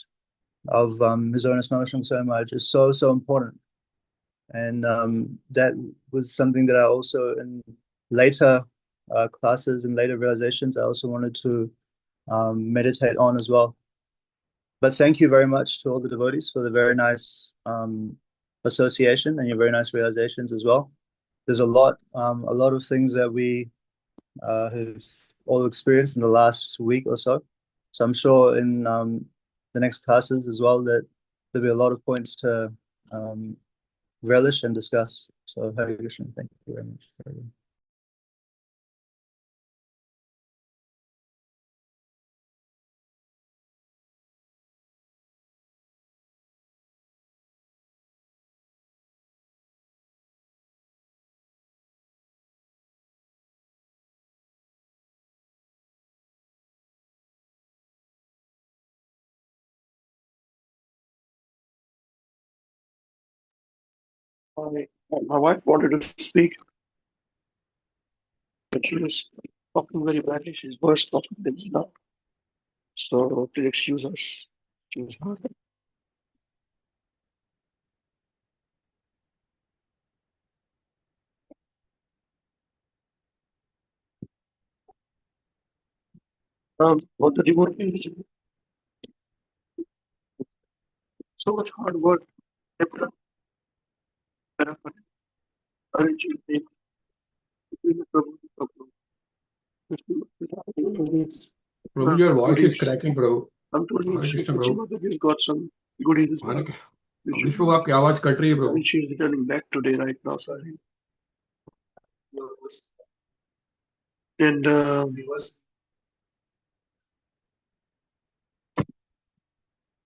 of His Holiness Mahasham Maharaj is so important. And that was something that I also, in later classes and later realizations, I also wanted to meditate on as well. But thank you very much to all the devotees for the very nice association and your very nice realizations as well. There's a lot of things that we have all experienced in the last week or so. So I'm sure in the next classes as well that there'll be a lot of points to relish and discuss. So Hare Krishna, thank you very much. My wife wanted to speak, but she was talking very badly. She's worse talking than me now. So please excuse us. Excuse her. What the devotees, so much hard work. Arranging things between the Prabhu, your voice is cracking, Prabhu. I'm told Hare she's Krishna, Prabhu. that we've got some goodies as well. Amrish प्रभु आपकी आवाज cut रही है I Prabhu. think she's returning back today right now, sorry. And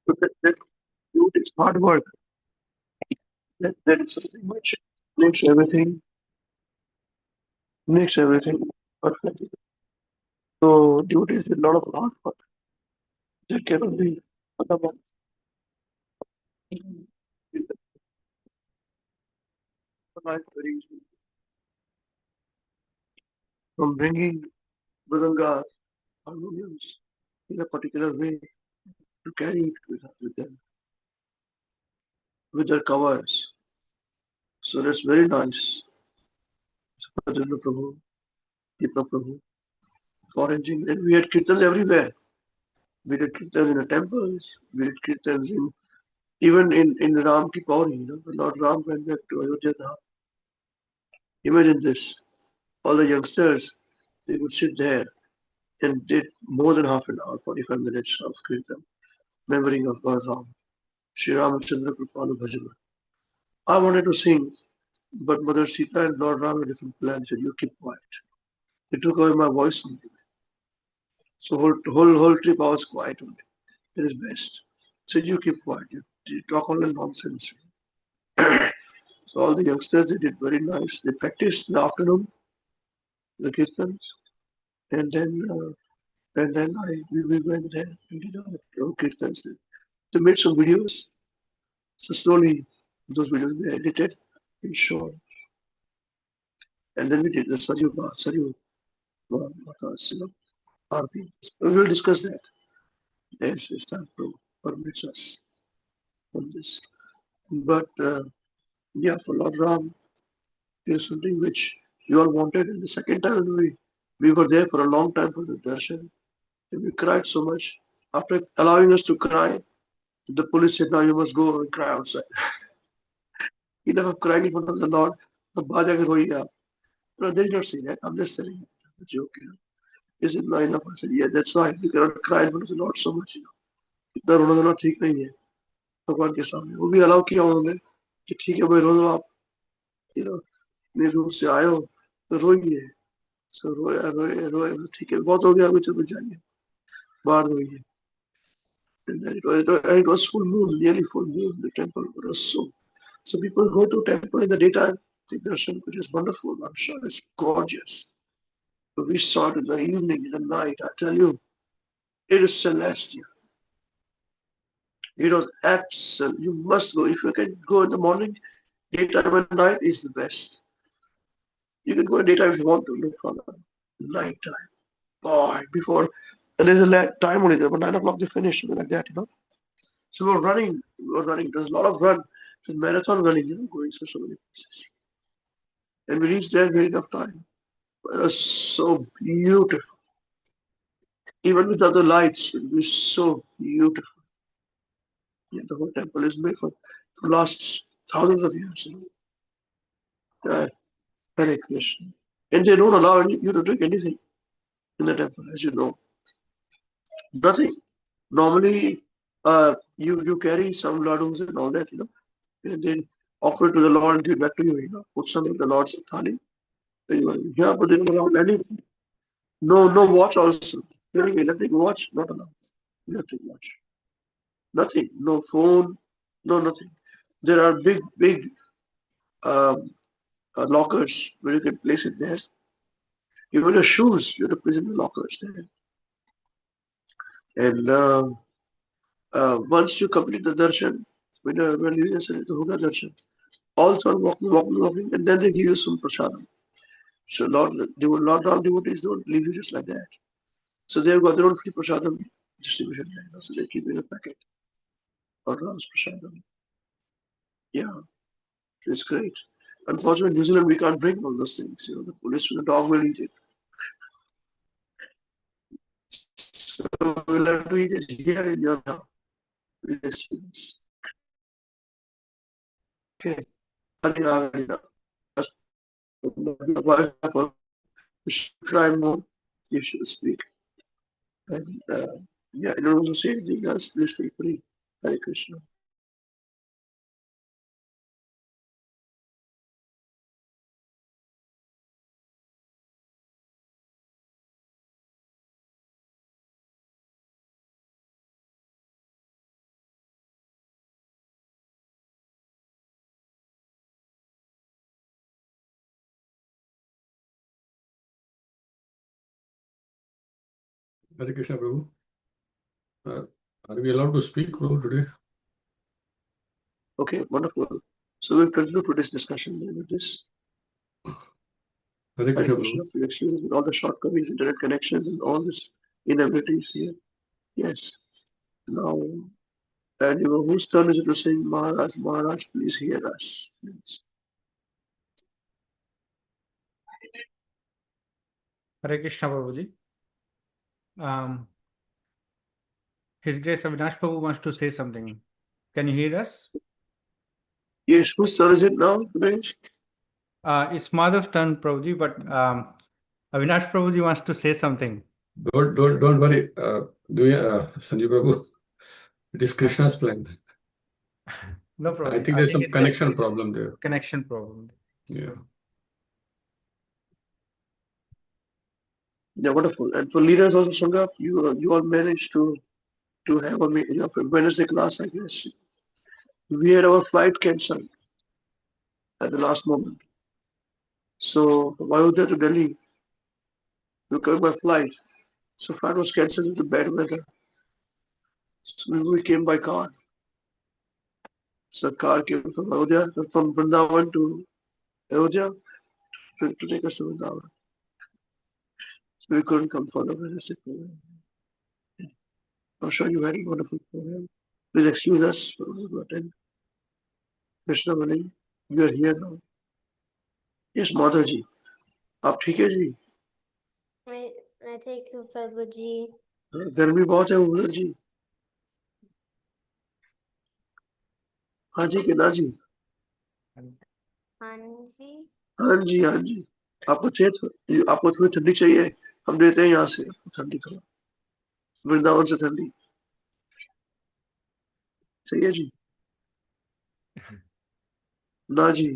but that it's hard work. That is something which makes everything perfect. So duty is a lot of hard work. That cannot be. Very easy. From bringing Mridanga harmoniums in a particular way to carry it with them, with their covers. So that's very nice. Janmabhoomi Prabhu, Deepa Prabhu, arranging. And we had kirtans everywhere. We did kirtans in the temples, we did kirtans even in Ram Ki Pauri, the Lord Ram went back to Ayodhya. Imagine this. All the youngsters, they would sit there and did more than half an hour, 45 minutes of kirtan, memorying of Lord Ram. Sri Ramachandra Kripalu Bhajana. I wanted to sing, but Mother Sita and Lord Ram had different plans, said, you keep quiet. They took away my voice from me. So whole trip I was quiet only. It is best. Said, you keep quiet. You talk only nonsense. So all the youngsters, they did very nice. They practiced in the afternoon, the kirtans, and then we went there and did our kirtans. They made some videos. So slowly, those videos were edited and shown. And then we did the Saryu Matas, Arti. We will discuss that as time permits us on this. But yeah, for Lord Ram, it is something which you all wanted. And the second time we were there for a long time for the darshan. And we cried so much. After allowing us to cry, the police said, now you must go and cry outside. Enough of crying in front of the Lord. No, they did not say that. I'm just telling you a joke. Is it not enough? I said, yeah, that's right. You cannot cry in front of the Lord so much. इतना रोना धोना ठीक नहीं है भगवान के सामने वो भी अलाउ किया उन्होंने कि ठीक है भाई रो लो आप इतने दूर से आए हो तो रोइए सो रोया रोए रोए ठीक है बहुत हो गया अभी चलो जाइए बाहर रोइए and then it was full moon, nearly full moon. The temple was so people go to temple in the daytime, take darshan, which is wonderful. I'm sure it's gorgeous. But we saw it in the evening, in the night. I tell you, it is celestial. It was absolute. You must go. If you can go in the morning, daytime and night is the best. You can go in daytime if you want to, no problem. Night time, boy, before, and there's a time only there, but 9 o'clock they finish, something like that. So we were running. There's a lot of run. It was marathon running, going through so many places. And we reached there very enough time. It was so beautiful. Even with other lights, it was so beautiful. Yeah, the whole temple is made for the last thousands of years. Hare Krishna. And they don't allow you to drink anything in the temple, as you know. Nothing. Normally, you carry some ladus and all that, and then offer it to the Lord and give back to you, put some in the Lord's thali. Yeah, but they don't allow anything. No watch also. Nothing watch, not allowed. Nothing watch. Nothing. No phone, no nothing. There are big um, lockers where you can place it there. Even your shoes, you have to place in the lockers there. And once you complete the darshan, when you listen to Hoga darshan, all start walking, and then they give you some prasadam. So Lord Ram devotees don't leave you just like that. So they've got their own free prasadam distribution there. So they keep in a packet. Lord Ram's prasadam. Yeah, it's great. Unfortunately, in New Zealand we can't bring all those things. The police and the dog will eat it. So we'll have to eat it here in your house. Yes. Okay. My wife, you should try more. You should speak. And yeah, I don't want to say anything else. Please feel free. Hare Krishna. Hare Krishna, Prabhu. Are we allowed to speak, Prabhu, today? Okay, wonderful. So we'll continue today's discussion with this. Hare Hare Krishna, Krishna, Prabhu. please excuse us with all the shortcomings, internet connections, and all this inabilities here. Yes. Now, and whose turn is it to sing Maharaj, Maharaj, please hear us. Yes. Hare Krishna Prabhuji. His Grace Avinash Prabhu wants to say something. Can you hear us? Yes, whose turn is it now, Dinesh? It's Madhav's turn, Prabhuji, but Avinash Prabhuji wants to say something. Don't worry. Sanjeev Prabhu, it is Krishna's plan. No problem. I think there's some it's connection problem there. connection problem. Yeah. Yeah, wonderful. And for leaders also, Sangha, you all managed to have a Wednesday class, I guess. We had our flight cancelled at the last moment. So from Ayodhya to Delhi, we were coming by flight. So flight was cancelled due to bad weather. So we came by car. So car came from Ayodhya, from Vrindavan to Ayodhya to take us to Vrindavan. So we couldn't come for the Wednesday program. I'm sure you had a wonderful program. Please excuse us for not attend. Krishna Mani, you are here now. Yes, Madhav ji. आप ठीक है जी? मैं ठीक हूँ प्रभु जी। गर्मी बहुत है उधर जी? हाँ जी कि ना जी? हाँ जी। हाँ जी, हाँ जी। आपको थोड़ी ठंडी चाहिए, हम देते हैं यहाँ से ठंडी थोड़ा, वृंदावन से ठंडी। सही है जी? ना जी,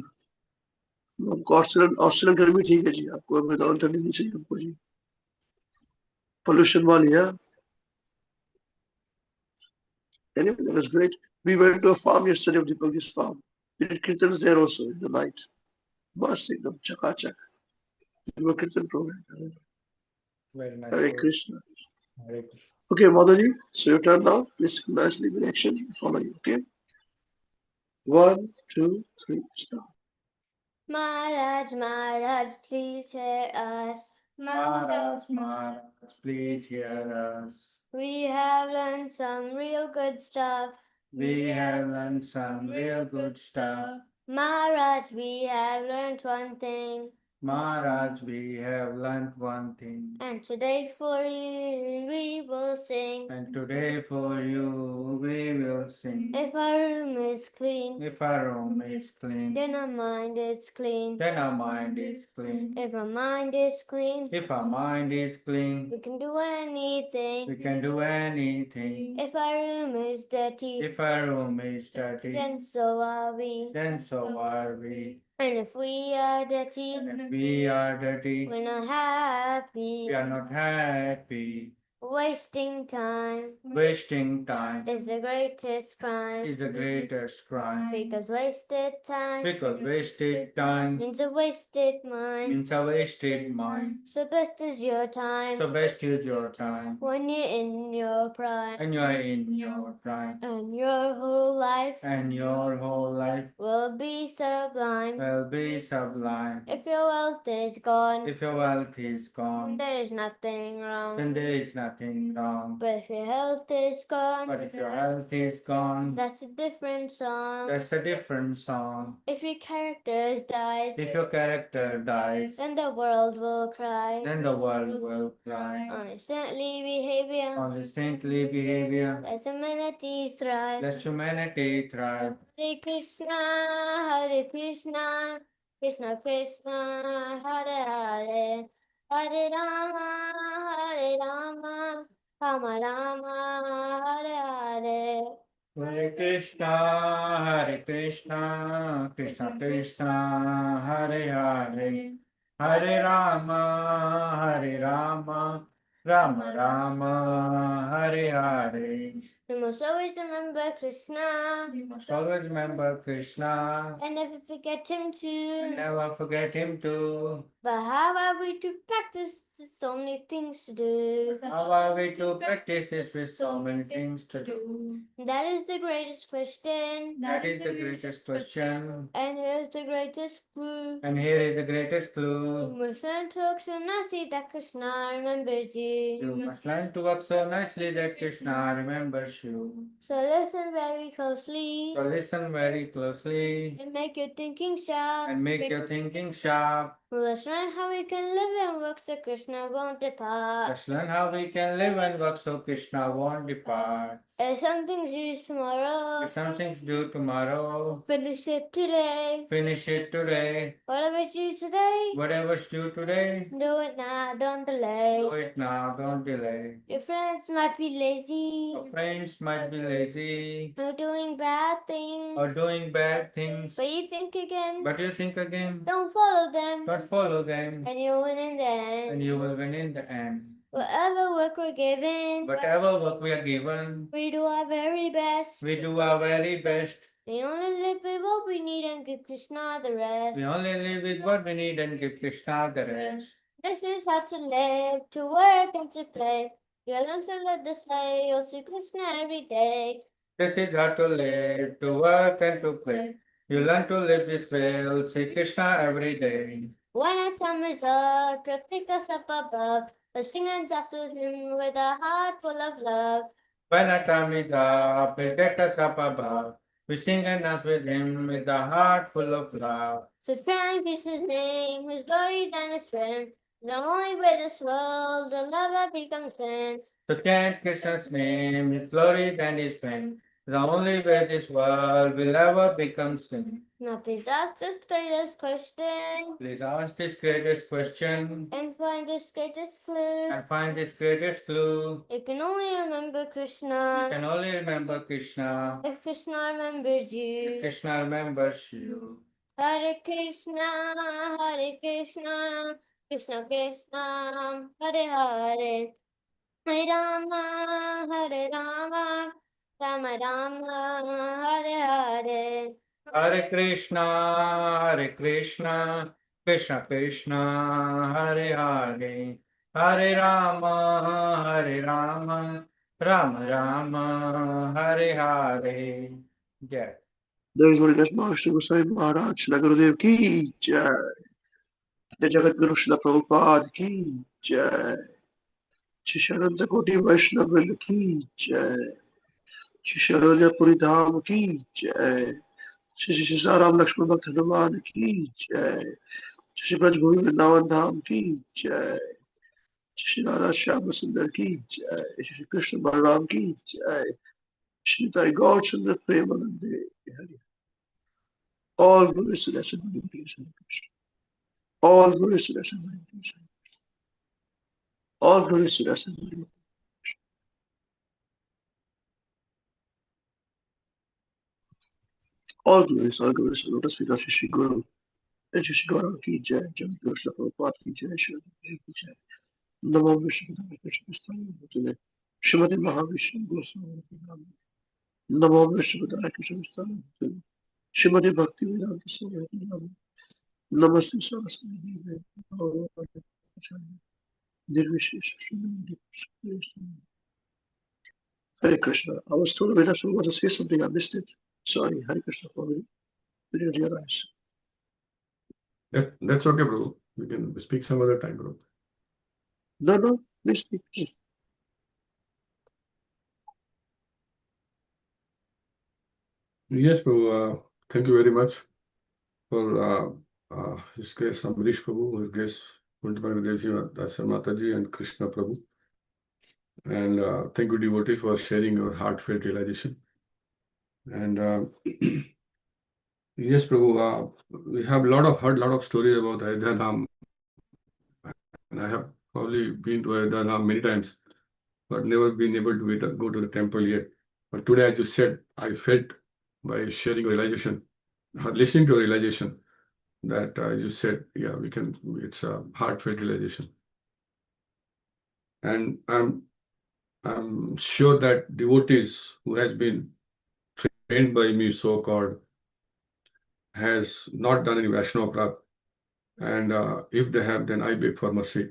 हमको ऑस्ट्रेलियन गर्मी ठीक है जी, आपको वृंदावन ठंडी नहीं चाहिए हमको जी। Pollution वाली है। Anyway, that was great. We went to a farm yesterday of Devotees farm. We did kirtans there also in the night. Mast ekdam chakachak. We were kirtan program. Very nice. Hare Krishna. Hare Krishna. Okay, Madhaji, so your turn now. Please nicely with action. Follow you, okay? 1, 2, 3, start. Maharaj, Maharaj, please hear us. Maharaj, Maharaj, please hear us. We have learned some real good stuff. We have learned some real good stuff. Maharaj, we have learned one thing. Maharaj, we have learned one thing. And today for you we will sing. And today for you we will sing. If our room is clean, If our room is clean, then our mind is clean. then our mind is clean. If our mind is clean, If our mind is clean, we can do anything. we can do anything. If our room is dirty, If our room is dirty, then so are we. then so are we. And if we are dirty, And if we are dirty, we're not happy. we are not happy. Wasting time Wasting time is the greatest crime. is the greatest crime. Because wasted time Because wasted time means a wasted mind. means a wasted mind. So best is your time So best use your time when you're in your prime. when you are in your prime. And your whole life And your whole life will be sublime. will be sublime. If your wealth is gone, If your wealth is gone, there is nothing wrong. then there is nothing wrong. But if your health is gone, But if your health is gone, that's a different song. that's a different song. If your character dies, If your character dies, then the world will cry. then the world will cry. On saintly behavior, Only saintly behavior, lest humanity thrive. lest humanity thrive. Hare Krishna, Krishna Krishna, Hare Hare, Hare Rama, Rama Rama, Hare Hare. Hare Krishna, Krishna Krishna, Hare Hare, Hare Rama, Rama Rama, Hare Hare. We must always remember Krishna, We must always remember Krishna and never forget him and too. never forget him too. But how are we to practice so many things to do. How are we to practice this with so many things to do? That is the greatest question. That is the greatest question. And here's the greatest clue. And here is the greatest You clue. must learn to work so nicely that Krishna remembers you. You must learn to work so nicely that Krishna remembers you. So listen very closely. So listen very closely And make your thinking sharp. and make your thinking sharp. Let's learn how we can live and work so Krishna won't depart. Let's learn how we can live and work so Krishna won't depart. If something's due tomorrow, If something's due tomorrow, finish it today. finish it today. Whatever's due today, Whatever's due today, do it now, don't delay. do it now, don't delay. Your friends might be lazy, Your friends might be lazy or doing bad things, or doing bad things, but you think again, but you think again, don't follow them, don't follow them, and you'll win in the end. and you will win in the end. Whatever work we're given, Whatever work we are given, we do our very best. we do our very best. We only live with what we need and give Krishna the rest. We only live with what we need and give Krishna the rest. This is how to live, to work and to play. You'll learn to live this way, you'll see Krishna every day. This is how to live, to work and to play. You learn to live this way, you'll see Krishna every day. When our time is up, he'll pick us up above. We'll sing and dance with him with a heart full of love. When our time is up, he'll get us up above. We sing and dance with him with a heart full of love. So chant Krishna's name, his glories and his strength. The only way this world will ever become saints. So chant Krishna's name, his glories and his strength. The only way this world will ever become sin. Now please ask this greatest question Please ask this greatest question and find this greatest clue. and find this greatest clue. You can only remember You Krishna can only remember Krishna if Krishna remembers if you. Krishna remembers you. Hare Krishna, Krishna Krishna, Hare Hare. Hare Rama, Rama Rama, Hare Hare. Hare Krishna, Krishna Krishna, Hare Hare. Hare Rama, Rama Rama, Hare Hare. Yeah. There is one as Master Gosai Maharaj, Shri Gurudev ki jai. The Jagat Guru Shri Prabhupada ki jai. Shri Ananta Koti Vaishnava Vrinda ki jai. Shri Ayodhya Puri Dham ki jai. Shri Saram Lakshman Bhakt Hanuman ki jai. Shri Braj Bhumi Vrindavan Dham ki jai. Shri Radha Shyama Sundar ki jai. Shri Krishna Balaram ki jai. Shri Sai Gaur Chandra Premanande Hare. All glories to the Assembled Please Hare Krishna. All glories to the Assembled Please Hare Krishna. All glories to the Assembled. All glories, Lotus feet of Shri Guru. And Shri Gaurav ki jai. Jagat Guru Shri Prabhupada ki jai. Shri Dev ki jai. Namo Vishnu Padaya Krishna Vistaya Bhutale. Shrimati Mahavishnu Goswami Nam. Namo Vishnu Padaya Krishna Vistaya Bhutale. Shrimati Bhakti Vedanta Swami Nam. Namaste Saraswati Devi. Nirvishesh Shrimati Krishna. Hare Krishna. I was told I was going to say something, I missed it. Sorry, Hare Krishna for me. Didn't realize. That's okay, bro. We can speak some other time, bro. No, please speak. Please. Yes, bro. Thank you very much for His Grace Amrish Prabhu, His Grace Darshan Mataji, and Krishna Prabhu. And thank you, devotee, for sharing your heartfelt realization. And yes, Prabhu, we have heard a lot of stories about Ayodhya Dham, and I have probably been to Ayodhya Dham many times, but never been able to go to the temple yet. But today, as you said, I felt by sharing your realization, listening to your realization, that you said, yeah, we can. It's a heartfelt realization, and I'm sure that devotees who has been trained by me, so-called, has not done any Vaishnava Prap, and if they have, then I beg for mercy.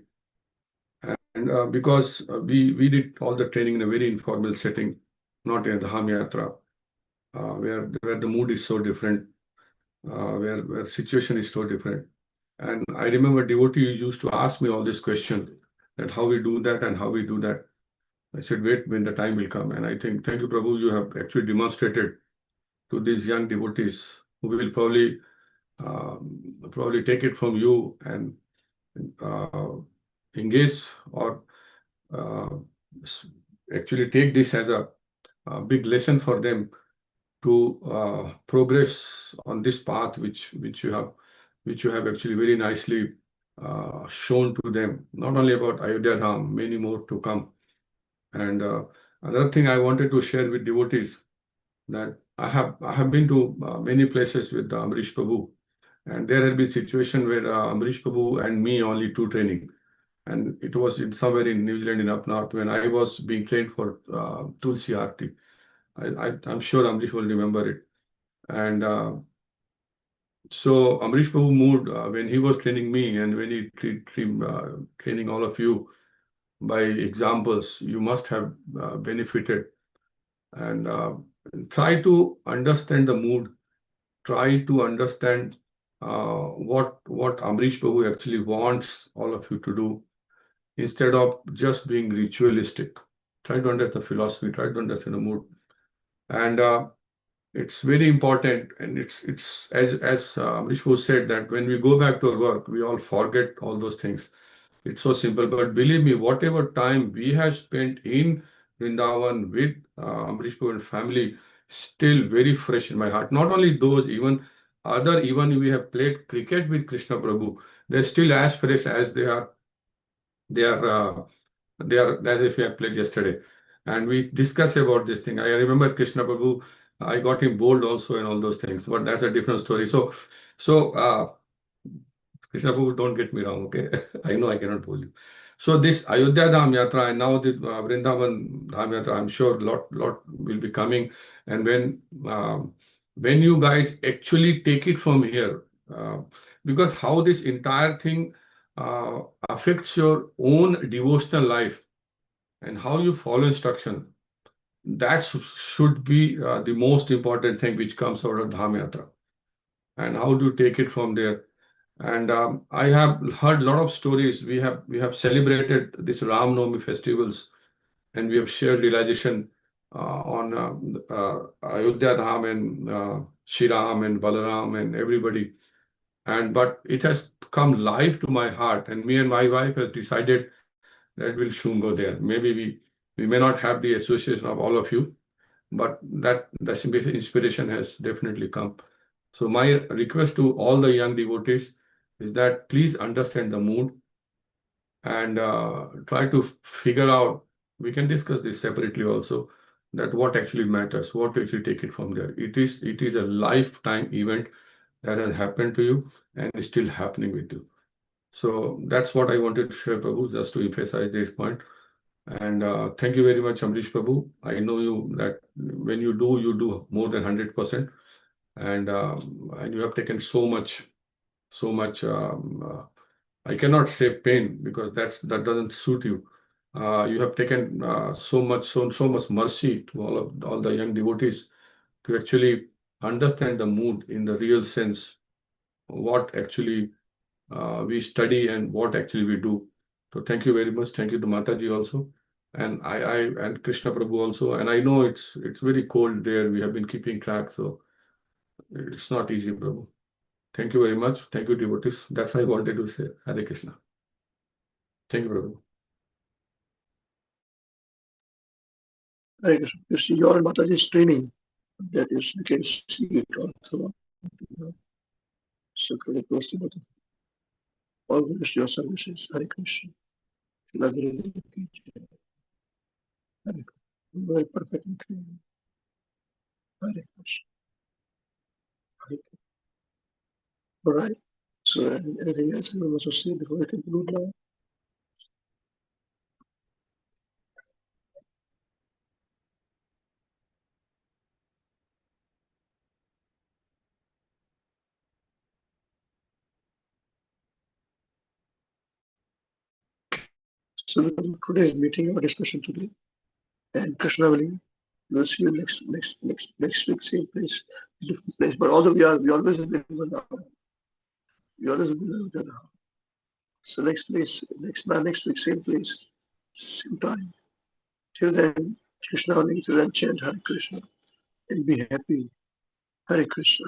And because we did all the training in a very informal setting, not in the Dham Yatra, where the mood is so different, where situation is so different. And I remember devotee used to ask me all this question, that how we do that and how we do that. I said, wait, when the time will come. And I think, thank you, Prabhu, you have actually demonstrated to these young devotees who will probably take it from you and uh, engage or uh, actually take this as a big lesson for them to progress on this path which you have actually very nicely shown to them, not only about Ayodhya Dham, many more to come. And another thing I wanted to share with devotees, that I have been to many places with Amrish Prabhu, and there had been situation where Amrish Prabhu and me only two training, and it was in somewhere in New Zealand in up north when I was being trained for Tulsi Aarti. I'm sure Amrish will remember it. And so Amrish Prabhu moved when he was training me, and when he training all of you by examples, you must have benefited. And try to understand the mood. Try to understand what Amrish Prabhu actually wants all of you to do, instead of just being ritualistic. Try to understand the philosophy. Try to understand the mood. And it's very important, and it's as Vishnu said, that when we go back to our work, we all forget all those things. It's so simple, but believe me, whatever time we have spent in Vrindavan with Amrish Prabhu and family, still very fresh in my heart. Not only those, even we have played cricket with Krishna Prabhu, they're still as fresh as they are they are as if we have played yesterday. And we discuss about this thing. I remember Krishna Prabhu, I got him bold also and all those things, but that's a different story. So Krishna Prabhu, don't get me wrong, okay? I know I cannot bowl you. So this Ayodhya Dham Yatra and now the Vrindavan Dham Yatra, I'm sure lot will be coming. And when you guys actually take it from here, because how this entire thing affects your own devotional life and how you follow instruction, that should be the most important thing which comes out of Dham Yatra. And how do you take it from there? And I have heard a lot of stories. We have celebrated this Ram Navami festivals, and we have shared realization on Ayodhya Dham and Shri Ram and Balaram and everybody. And but it has come live to my heart, and me and my wife have decided that we'll soon go there. Maybe we may not have the association of all of you, but that the inspiration has definitely come. So my request to all the young devotees is that please understand the mood and try to figure out. We can discuss this separately also. That what actually matters, what actually take it from there. It is a lifetime event that has happened to you and is still happening with you. So that's what I wanted to share, Prabhu, just to emphasize this point. And thank you very much, Amrish Prabhu. I know you that when you do more than 100%, and you have taken so much. I cannot say pain because that doesn't suit you. You have taken so much mercy to all the young devotees to actually understand the mood in the real sense, what actually we study and what actually we do. So thank you very much. Thank you to Mataji also, and I and Krishna Prabhu also. And I know it's very cold there. We have been keeping track, so it's not easy, Prabhu. Thank you very much. Thank you, devotees. That's what I wanted to say. Hare Krishna. Thank you, Prabhu. Hare Krishna. You see your Mataji's training. That is, you can see it also. So credit goes to both of you. All the rest of your services. Hare Krishna. Shila Gurudev ki jai. Hare Krishna. Very perfectly trained. Hare Krishna. Hare Krishna. All right. So anything else anyone wants to say before we conclude now? So today's meeting or discussion today, and Krishna willing, we'll see you next week, same place, different place. But although we always available now, we always available now. So next week, same place, same time. Till then, Krishna willing, till then chant Hare Krishna and be happy. Hare Krishna.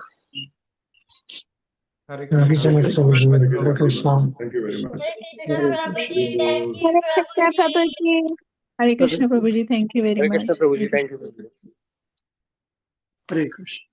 Hare Thank you so Krishna. much, Prabhuji. Hare Krishna. Thank you very much. Hare Krishna, Prabhuji. Thank you, Hare Krishna Prabhuji. Prabhuji. Hare Krishna Prabhuji. Thank you very Hare much. Krishna Prabhuji, thank you. Hare Krishna.